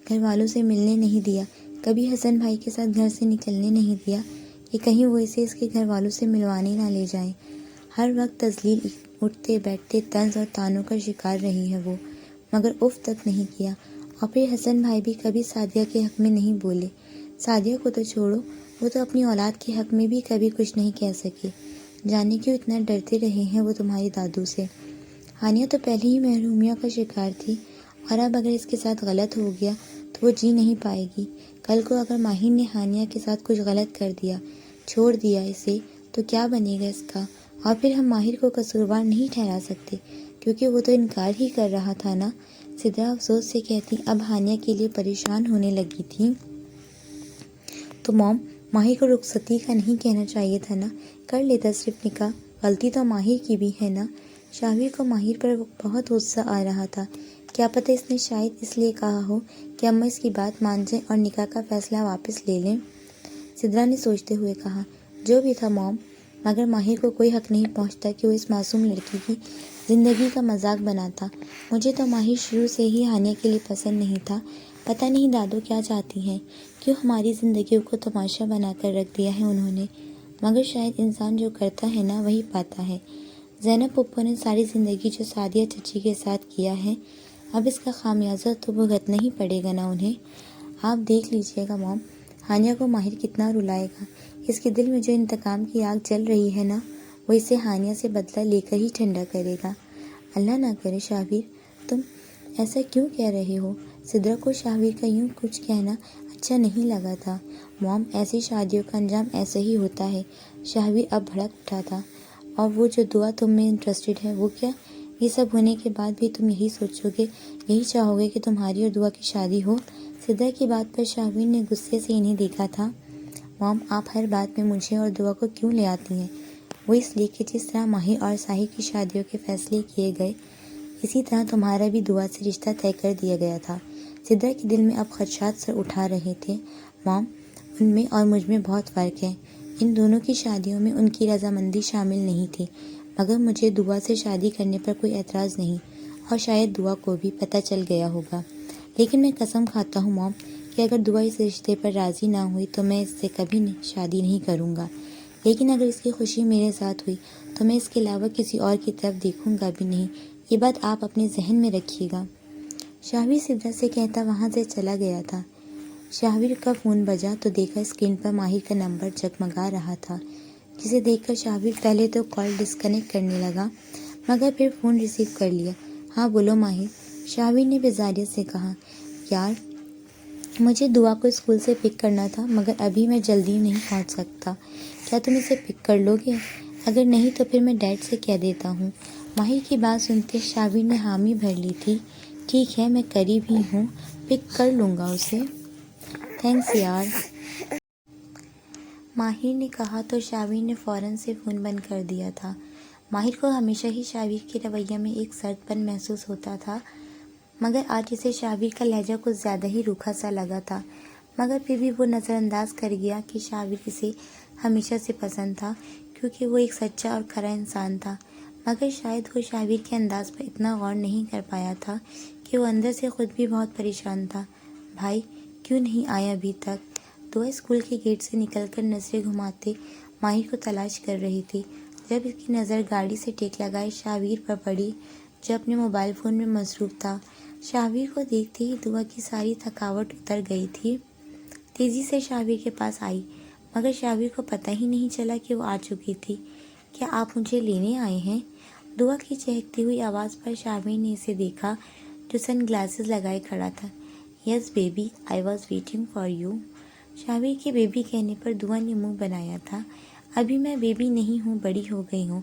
گھر والوں سے ملنے نہیں دیا، کبھی حسن بھائی کے ساتھ گھر سے نکلنے نہیں دیا کہ کہیں وہ اسے اس کے گھر والوں سے ملوانے نہ لے جائیں۔ ہر وقت تذلیل، اٹھتے بیٹھتے طنز اور طعنوں کا شکار رہی ہے وہ، مگر اف تک نہیں کیا۔ اور پھر حسن بھائی بھی کبھی سعدیہ کے حق میں نہیں بولے۔ سعدیہ کو تو چھوڑو، وہ تو اپنی اولاد کے حق میں بھی کبھی کچھ نہیں کہہ سکے۔ جانے کیوں اتنا ڈرتے رہے ہیں وہ تمہاری دادو سے؟ ہانیہ تو پہلے ہی محرومیوں کا شکار تھی، اور اب اگر اس کے ساتھ غلط ہو گیا تو وہ جی نہیں پائے گی۔ کل کو اگر ماہر نے ہانیہ کے ساتھ کچھ غلط کر دیا، چھوڑ دیا اسے، تو کیا بنے گا اس کا؟ اور پھر ہم ماہر کو قصوروار نہیں ٹھہرا سکتے، کیونکہ وہ تو انکار ہی کر رہا تھا نا۔ سدرا افسوس سے کہتی اب ہانیہ کے لیے پریشان ہونے لگی تھی۔ تو موم، ماہر کو رخصتی کا نہیں کہنا چاہیے تھا نا، کر لیتا صرف نکاح، غلطی تو ماہر کی بھی ہے نا۔ شاہویر کو ماہر پر بہت غصہ آ رہا تھا، کیا پتہ اس نے شاید اس لیے کہا ہو کہ اماں اس کی بات مان جائیں اور نکاح کا فیصلہ واپس لے لیں۔ سدرا نے سوچتے ہوئے کہا، جو بھی تھا موم، مگر ماہر کو کوئی حق نہیں پہنچتا کہ وہ اس معصوم لڑکی کی زندگی کا مذاق بناتا۔ مجھے تو ماہر شروع سے ہی ہانیہ کے لیے پسند نہیں تھا، پتہ نہیں دادو کیا چاہتی ہیں، کیوں ہماری زندگیوں کو تماشا بنا کر رکھ دیا ہے انہوں نے، مگر شاید انسان جو کرتا ہے نا وہی پاتا ہے۔ زینب پھپھو نے ساری زندگی جو سعدیہ چچی کے ساتھ کیا ہے، اب اس کا خامیازہ تو بھگتنا ہی پڑے گا نا انہیں۔ آپ دیکھ لیجئے گا موم، ہانیہ کو ماہر کتنا رلائے گا، اس کے دل میں جو انتقام کی آگ جل رہی ہے نا، وہ اسے ہانیہ سے بدلہ لے کر ہی ٹھنڈا کرے گا۔ اللہ نہ کرے شاہویر، تم ایسا کیوں کہہ رہے ہو؟ سدرا کو شاہویر کا یوں کچھ کہنا اچھا نہیں لگا تھا۔ موم، ایسی شادیوں کا انجام ایسا ہی ہوتا ہے۔ شاہویر اب بھڑک اٹھا تھا۔ اور وہ جو دعا تم میں انٹرسٹڈ ہے وہ کیا؟ یہ سب ہونے کے بعد بھی تم یہی سوچو گے، یہی چاہو گے کہ تمہاری اور دعا کی شادی ہو؟ سدرا کی بات پر شاہویر نے غصے سے انہیں دیکھا تھا۔ موم، آپ ہر بات میں مجھے اور دعا کو کیوں لے آتی ہیں؟ وہ اس لیے کہ جس طرح ماہر اور ساحر کی شادیوں کے فیصلے کیے گئے، اسی طرح تمہارا بھی دعا سے رشتہ طے کر دیا گیا تھا۔ سدرا کے دل میں اب خدشات سر اٹھا رہے تھے۔ موم، ان میں اور مجھ میں بہت فرق ہے۔ ان دونوں کی شادیوں میں ان کی رضامندی شامل نہیں تھی، مگر مجھے دعا سے شادی کرنے پر کوئی اعتراض نہیں، اور شاید دعا کو بھی پتہ چل گیا ہوگا۔ لیکن میں قسم کھاتا ہوں موم کہ اگر دعا اس رشتے پر راضی نہ ہوئی تو میں اس سے کبھی شادی نہیں کروں گا، لیکن اگر اس کی خوشی میرے ساتھ ہوئی تو میں اس کے علاوہ کسی اور کی طرف دیکھوں گا بھی نہیں، یہ بات آپ اپنے ذہن میں رکھیے گا۔ شاہویر سدرا سے کہتا وہاں سے چلا گیا تھا۔ شاہویر کا فون بجا تو دیکھا اسکرین پر ماہر کا نمبر جگمگا رہا تھا، جسے دیکھ کر شاہویر پہلے تو کال ڈسکنیکٹ کرنے لگا، مگر پھر فون ریسیو کر لیا۔ ہاں بولو ماہر، شاہویر نے بزاریت سے کہا۔ یار، مجھے دعا کو اسکول سے پک کرنا تھا، مگر ابھی میں جلدی نہیں پہنچ سکتا، کیا تم اسے پک کر لو گے؟ اگر نہیں تو پھر میں ڈیڈ سے کہہ دیتا ہوں۔ ماہر کی بات سنتے شابیر نے حامی بھر لی تھی۔ ٹھیک ہے، میں قریب ہی ہوں، پک کر لوں گا اسے۔ تھینکس یار، ماہر نے کہا تو شابیر نے فوراً سے فون بند کر دیا تھا۔ ماہر کو ہمیشہ ہی شابیر کے رویے میں ایک سرد پن محسوس ہوتا تھا، مگر آج اسے شابیر کا لہجہ کچھ زیادہ ہی روکھا سا لگا تھا۔ مگر پھر بھی وہ نظر انداز کر گیا کہ شابیر اسے ہمیشہ سے پسند تھا، کیونکہ وہ ایک سچا اور کھرا انسان تھا۔ مگر شاید وہ شابیر کے انداز پر اتنا غور نہیں کر پایا تھا کہ وہ اندر سے خود بھی بہت پریشان تھا۔ بھائی کیوں نہیں آیا ابھی تک؟ دعا اسکول کے گیٹ سے نکل کر نظریں گھماتے ماہر کو تلاش کر رہی تھی، جب اس کی نظر گاڑی سے ٹیک لگائے شابیر پر پڑی، جو اپنے موبائل فون میں مصروف تھا۔ شابیر کو دیکھتے ہی دعا کی ساری تھکاوٹ اتر گئی تھی۔ تیزی سے شابیر کے پاس آئی، مگر شابیر کو پتہ ہی نہیں چلا کہ وہ آ چکی تھی۔ کیا آپ مجھے لینے آئے ہیں؟ دعا کی چہکتی ہوئی آواز پر شابیر نے اسے دیکھا، جو سن گلاسز لگائے کھڑا تھا۔ Yes baby, I was waiting for you. Shabbir کے بیبی کہنے پر دعا نے منہ بنایا تھا۔ ابھی میں بیبی نہیں ہوں، بڑی ہو گئی ہوں،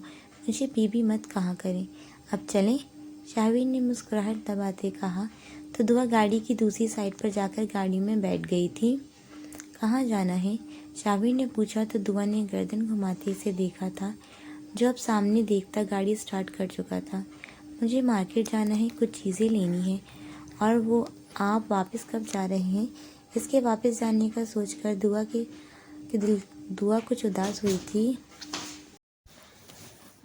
مجھے بیبی مت کہا کریں۔ اب چلیں؟ شابیر نے مسکراہٹ دباتے کہا تو دعا گاڑی کی دوسری سائڈ پر جا کر گاڑی میں بیٹھ گئی تھی۔ کہاں جانا ہے؟ شابیر نے پوچھا تو دعا نے گردن گھماتے اسے دیکھا تھا، جو اب سامنے دیکھتا گاڑی سٹارٹ کر چکا تھا۔ مجھے مارکیٹ جانا ہے، کچھ چیزیں لینی ہیں۔ اور وہ آپ واپس کب جا رہے ہیں؟ اس کے واپس جانے کا سوچ کر دعا کچھ اداس ہوئی تھی۔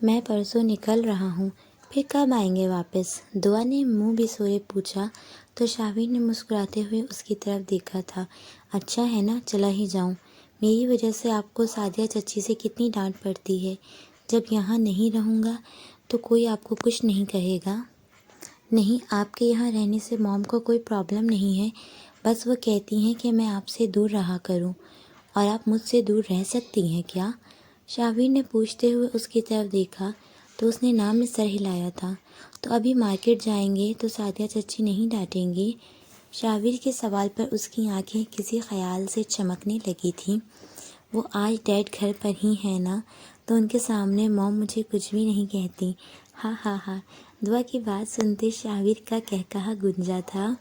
میں پرسوں نکل رہا ہوں۔ پھر کب آئیں گے واپس؟ دعا نے منہ بسورے پوچھا تو شابیر نے مسکراتے ہوئے اس کی طرف دیکھا تھا۔ اچھا ہے نا، چلا ہی جاؤں۔ میری وجہ سے آپ کو سعدیہ چچی سے کتنی ڈانٹ پڑتی ہے۔ جب یہاں نہیں رہوں گا تو کوئی آپ کو کچھ نہیں کہے گا؟ نہیں، آپ کے یہاں رہنے سے موم کو کوئی پرابلم نہیں ہے، بس وہ کہتی ہیں کہ میں آپ سے دور رہا کروں۔ اور آپ مجھ سے دور رہ سکتی ہیں کیا؟ شابیر نے پوچھتے ہوئے اس کی طرف دیکھا تو اس نے نام میں سر ہلایا تھا۔ تو ابھی مارکیٹ جائیں گے تو سعدیہ چچی نہیں ڈانٹیں گی؟ شابیر کے سوال پر اس کی آنکھیں کسی خیال سے چمکنے لگی تھیں۔ وہ آج ڈیڈ گھر پر ہی ہے نا، تو ان کے سامنے موم مجھے کچھ بھی نہیں کہتی۔ ہاں ہاں ہاں، دعا کی بات سنتے شابیر کا قہقہہ گونجا تھا۔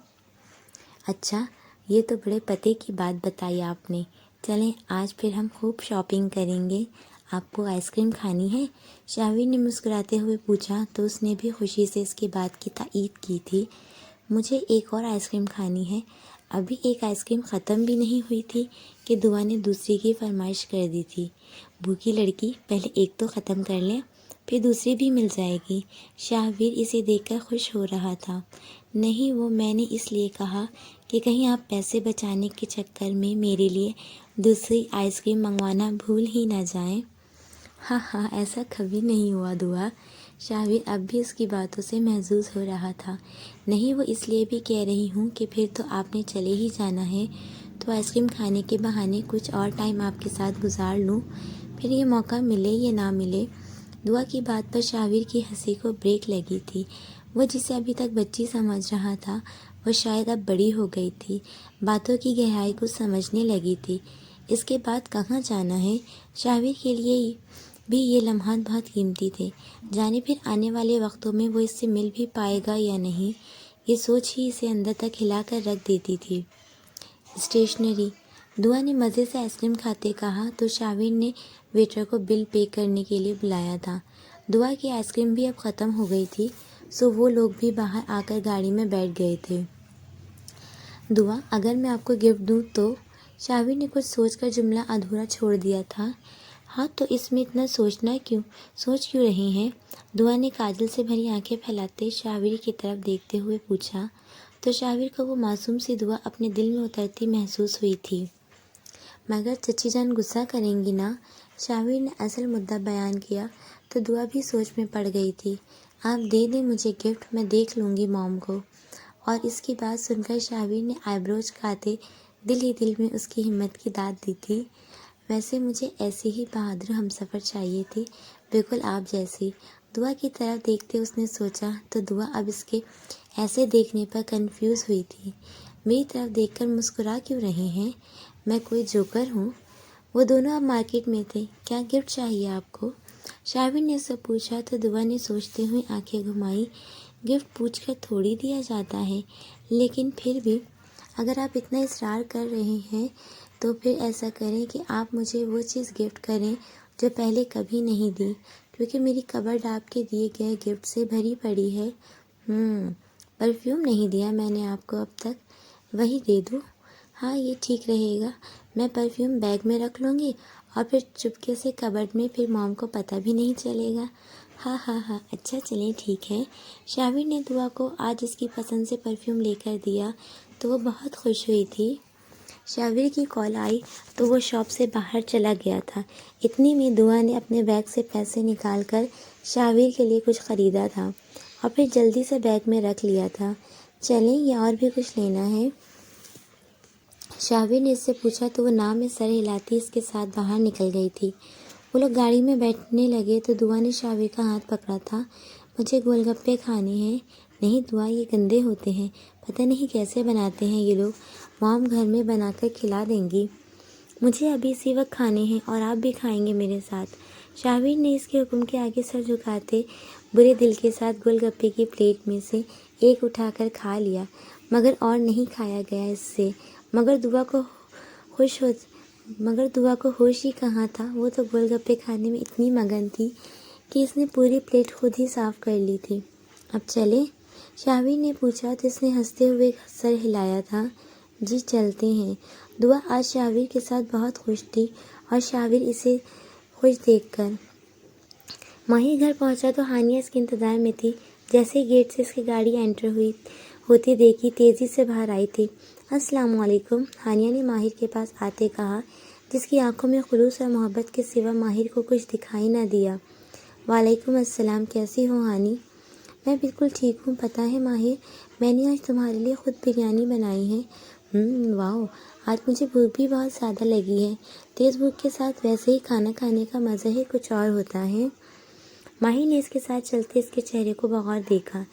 اچھا، یہ تو بڑے پتے کی بات بتائی آپ نے۔ چلیں آج پھر ہم خوب شاپنگ کریں گے۔ آپ کو آئس کریم کھانی ہے؟ شابیر نے مسکراتے ہوئے پوچھا تو اس نے بھی خوشی سے اس کی بات کی تائید کی تھی۔ مجھے ایک اور آئس کریم کھانی ہے۔ ابھی ایک آئس کریم ختم بھی نہیں ہوئی تھی کہ دعا نے دوسری کی فرمائش کر دی تھی۔ بھوکی لڑکی، پہلے ایک تو ختم کر لیں، پھر دوسری بھی مل جائے گی۔ شابیر اسے دیکھ کر خوش ہو رہا تھا۔ نہیں، وہ میں نے اس لیے کہا کہ کہیں آپ پیسے بچانے کے چکر میں میرے لیے دوسری آئس کریم منگوانا بھول ہی نہ جائیں۔ ہاں ہاں، ایسا کبھی نہیں ہوا دعا۔ شابیر اب بھی اس کی باتوں سے محظوظ ہو رہا تھا۔ نہیں، وہ اس لیے بھی کہہ رہی ہوں کہ پھر تو آپ نے چلے ہی جانا ہے، تو آئس کریم کھانے کے بہانے کچھ اور ٹائم آپ کے ساتھ گزار لوں، پھر یہ موقع ملے یا نہ ملے۔ دعا کی بات پر شابیر کی ہنسی کو بریک لگی تھی۔ وہ جسے ابھی تک بچی سمجھ رہا تھا، وہ شاید اب بڑی ہو گئی تھی، باتوں کی گہرائی کو سمجھنے لگی تھی۔ اس کے بعد کہاں جانا ہے؟ شابیر کے لیے بھی یہ لمحات بہت قیمتی تھے۔ جانے پھر آنے والے وقتوں میں وہ اس سے مل بھی پائے گا یا نہیں، یہ سوچ ہی اسے اندر تک ہلا کر رکھ دیتی تھی۔ اسٹیشنری، دعا نے مزے سے آئس کریم کھاتے کہا تو شابیر نے ویٹر کو بل پے کرنے کے لیے بلایا تھا۔ دعا کی آئس کریم بھی اب ختم ہو گئی تھی، سو وہ لوگ بھی باہر آ کر گاڑی میں بیٹھ گئے تھے۔ دعا، اگر میں آپ کو گفٹ دوں تو؟ شابیر نے کچھ سوچ کر جملہ ادھورا چھوڑ دیا تھا۔ ہاں، تو اس میں اتنا سوچ کیوں رہے ہیں؟ دعا نے کاجل سے بھری آنکھیں پھیلاتے شابیر کی طرف دیکھتے ہوئے پوچھا تو شابیر کو وہ معصوم سی دعا اپنے دل میں اترتی محسوس ہوئی تھی۔ مگر چچی جان غصہ کریں گی نا؟ شابیر نے اصل مدعا بیان کیا تو دعا بھی سوچ میں پڑ گئی تھی۔ آپ دے دیں مجھے گفٹ، میں دیکھ لوں گی موم کو۔ اور اس کی بات سن کر شابیر نے آئی برو چکاتے دل ہی دل میں اس کی ہمت کی داد دی تھی۔ ویسے مجھے ایسی ہی بہادر ہمسفر چاہیے تھی، بالکل آپ جیسی۔ دعا کی طرف دیکھتے اس نے سوچا تو دعا اب اس کے ایسے دیکھنے پر کنفیوز ہوئی تھی۔ میری طرف دیکھ کر مسکرا کیوں رہے ہیں؟ میں کوئی جوکر ہوں؟ وہ دونوں اب مارکیٹ میں تھے۔ کیا گفٹ چاہیے آپ کو؟ شاہور نے اس سے پوچھا تو دعا نے سوچتے ہوئے آنکھیں گھمائی۔ گفٹ پوچھ کر تھوڑی دیا جاتا ہے، لیکن پھر بھی اگر آپ اتنا اصرار کر رہے ہیں تو پھر ایسا کریں کہ آپ مجھے وہ چیز گفٹ کریں جو پہلے کبھی نہیں دی، کیونکہ میری کبرڈ آپ کے دیے گئے گفٹ سے بھری پڑی ہے۔ پرفیوم نہیں دیا میں نے آپ کو اب تک، وہی دے دوں؟ ہاں یہ ٹھیک رہے گا، میں پرفیوم بیگ میں رکھ لوں گی اور پھر چپکے سے کبرڈ میں، پھر موم کو پتہ بھی نہیں چلے گا۔ ہاں اچھا چلیں ٹھیک ہے۔ شاہور نے دعا کو آج اس کی پسند سے پرفیوم لے کر دیا تو وہ بہت خوش ہوئی تھی۔ شاہور کی کال آئی تو وہ شاپ سے باہر چلا گیا تھا۔ اتنی میں دعا نے اپنے بیگ سے پیسے نکال کر شاہور کے لیے کچھ خریدا تھا اور پھر جلدی سے بیگ میں رکھ لیا تھا۔ چلیں یا اور بھی کچھ لینا ہے؟ شاہور نے اس سے پوچھا تو وہ نام میں سر ہلاتی اس کے ساتھ باہر نکل گئی تھی۔ وہ لوگ گاڑی میں بیٹھنے لگے تو دعا نے شاہور کا ہاتھ پکڑا تھا۔ مجھے گول گپے کھانے ہیں۔ نہیں دعا، یہ گندے ہوتے ہیں، پتہ نہیں کیسے بناتے ہیں یہ لوگ، مام گھر میں بنا کر کھلا دیں گی۔ مجھے ابھی اسی وقت کھانے ہیں اور آپ بھی کھائیں گے میرے ساتھ۔ شاہور نے اس کے حکم کے آگے سر جھکاتے برے دل کے ساتھ گول گپے کی پلیٹ میں سے ایک اٹھا کر کھا لیا، مگر اور نہیں کھایا گیا اس سے۔ مگر دعا کو ہوش ہی کہاں تھا، وہ تو گول گپے کھانے میں اتنی مگن تھی کہ اس نے پوری پلیٹ خود ہی صاف کر لی تھی۔ اب چلیں؟ شاہور نے پوچھا تو اس نے ہنستے ہوئے سر ہلایا تھا۔ جی چلتے ہیں۔ دعا آج شاہور کے ساتھ بہت خوش تھی اور شاہور اسے خوش دیکھ کر۔ ماہر گھر پہنچا تو ہانیہ اس کے انتظار میں تھی۔ جیسے ہی گیٹ سے اس کی گاڑی انٹر ہوتی دیکھی، تیزی سے باہر آئی تھی۔ السلام علیکم، ہانیہ نے ماہر کے پاس آتے کہا، جس کی آنکھوں میں خلوص اور محبت کے سوا ماہر کو کچھ دکھائی نہ دیا۔ وعلیکم السلام، کیسی ہو ہانی؟ میں بالکل ٹھیک ہوں۔ پتہ ہے ماہر، میں نے آج تمہارے لیے خود بریانی بنائی ہے۔ واو، آج مجھے بھوک بھی بہت زیادہ لگی ہے۔ تیز بھوک کے ساتھ ویسے ہی کھانا کھانے کا مزہ ہی کچھ اور ہوتا ہے۔ ماہر نے اس کے ساتھ چلتے اس کے چہرے کو بغور دیکھا۔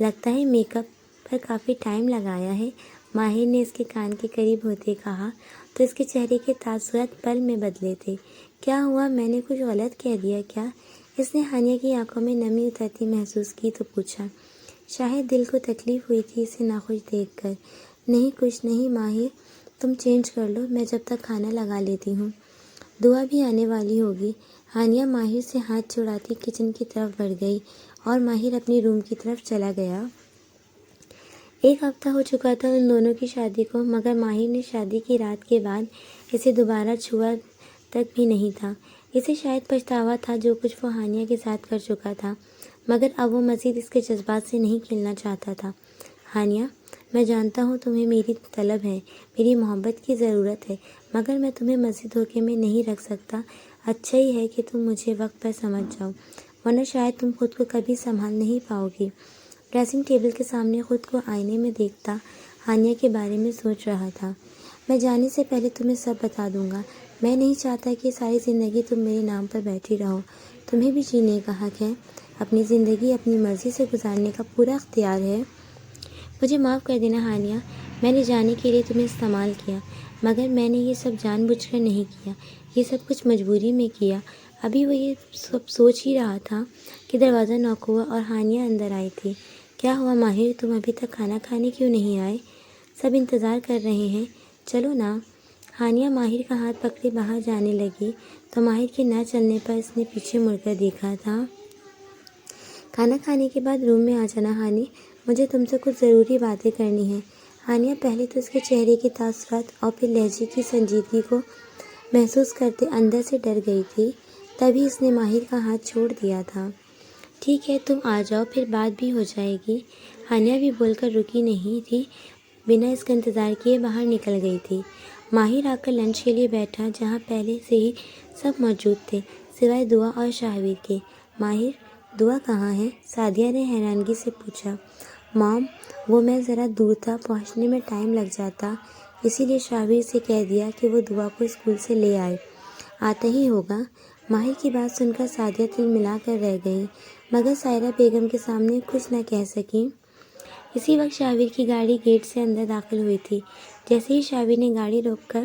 لگتا ہے میک اپ پر کافی ٹائم لگایا ہے، ماہر نے اس کے کان کے قریب ہوتے کہا تو اس کے چہرے کے تاثرات پل میں بدلے تھے۔ کیا ہوا، میں نے کچھ غلط کہہ دیا کیا؟ اس نے ہانیہ کی آنکھوں میں نمی اترتی محسوس کی تو پوچھا۔ شاید دل کو تکلیف ہوئی تھی اسے ناخوش دیکھ کر۔ نہیں کچھ نہیں ماہر، تم چینج کر لو، میں جب تک کھانا لگا لیتی ہوں۔ دعا بھی آنے والی ہوگی۔ ہانیہ ماہر سے ہاتھ چھڑاتی کچن کی طرف بڑھ گئی اور ماہر اپنی روم کی طرف چلا گیا۔ ایک ہفتہ ہو چکا تھا ان دونوں کی شادی کو، مگر ماہر نے شادی کی رات کے بعد اسے دوبارہ چھوا تک بھی نہیں تھا۔ اسے شاید پچھتاوا تھا جو کچھ وہ ہانیہ کے ساتھ کر چکا تھا، مگر اب وہ مزید اس کے جذبات سے نہیں کھلنا چاہتا تھا۔ ہانیہ، میں جانتا ہوں تمہیں میری طلب ہے، میری محبت کی ضرورت ہے، مگر میں تمہیں مزید دھوکے میں نہیں رکھ سکتا۔ اچھا ہی ہے کہ تم مجھے وقت پر سمجھ جاؤ، ورنہ شاید تم خود کو کبھی سنبھال نہیں پاؤ گی۔ ڈریسنگ ٹیبل کے سامنے خود کو آئینے میں دیکھتا ہانیہ کے بارے میں سوچ رہا تھا۔ میں جانے سے پہلے تمہیں سب بتا دوں گا، میں نہیں چاہتا کہ ساری زندگی تم میرے نام پر بیٹھی رہو، تمہیں بھی جینے کا حق ہے، اپنی زندگی اپنی مرضی سے گزارنے کا پورا اختیار ہے۔ مجھے معاف کر دینا ہانیہ، میں نے جانے کے لیے تمہیں استعمال کیا، مگر میں نے یہ سب جان بوجھ کر نہیں کیا، یہ سب کچھ مجبوری میں کیا۔ ابھی وہ یہ سب سوچ ہی رہا تھا کہ دروازہ نوک ہوا اور ہانیہ اندر آئی تھی۔ کیا ہوا ماہر، تم ابھی تک کھانا کھانے کیوں نہیں آئے؟ سب انتظار کر رہے ہیں، چلو نا۔ ہانیہ ماہر کا ہاتھ پکڑے باہر جانے لگی تو ماہر کے نہ چلنے پر اس نے پیچھے مڑ کر دیکھا تھا۔ کھانا کھانے کے بعد روم میں آ جانا ہانی، مجھے تم سے کچھ ضروری باتیں کرنی ہیں۔ ہانیہ پہلے تو اس کے چہرے کے تاثرات اور پھر لہجے کی سنجیدگی کو محسوس کرتے اندر سے ڈر گئی تھی، تبھی اس نے ماہر کا ہاتھ چھوڑ دیا تھا۔ ٹھیک ہے تم آ جاؤ، پھر بات بھی ہو جائے گی۔ ہانیہ بھی بول کر رکی نہیں تھی، بنا اس کا انتظار کیے باہر نکل گئی تھی۔ ماہر آ کر لنچ کے لیے بیٹھا جہاں پہلے سے ہی سب موجود تھے سوائے دعا اور شاہور کے۔ ماہر، دعا کہاں ہے؟ سعدیہ نے حیرانگی سے پوچھا۔ مام، وہ میں ذرا دور تھا، پہنچنے میں ٹائم لگ جاتا، اسی لیے شاہور سے کہہ دیا کہ وہ دعا کو اسکول سے لے آئے، آتا ہی ہوگا۔ ماہر کی بات سن کر سعدیہ تل ملا کر رہ گئی، مگر سائرہ بیگم کے سامنے کچھ نہ کہہ سکیں۔ اسی وقت شاہور کی گاڑی گیٹ سے اندر داخل ہوئی تھی۔ جیسے ہی شاہور نے گاڑی روک کر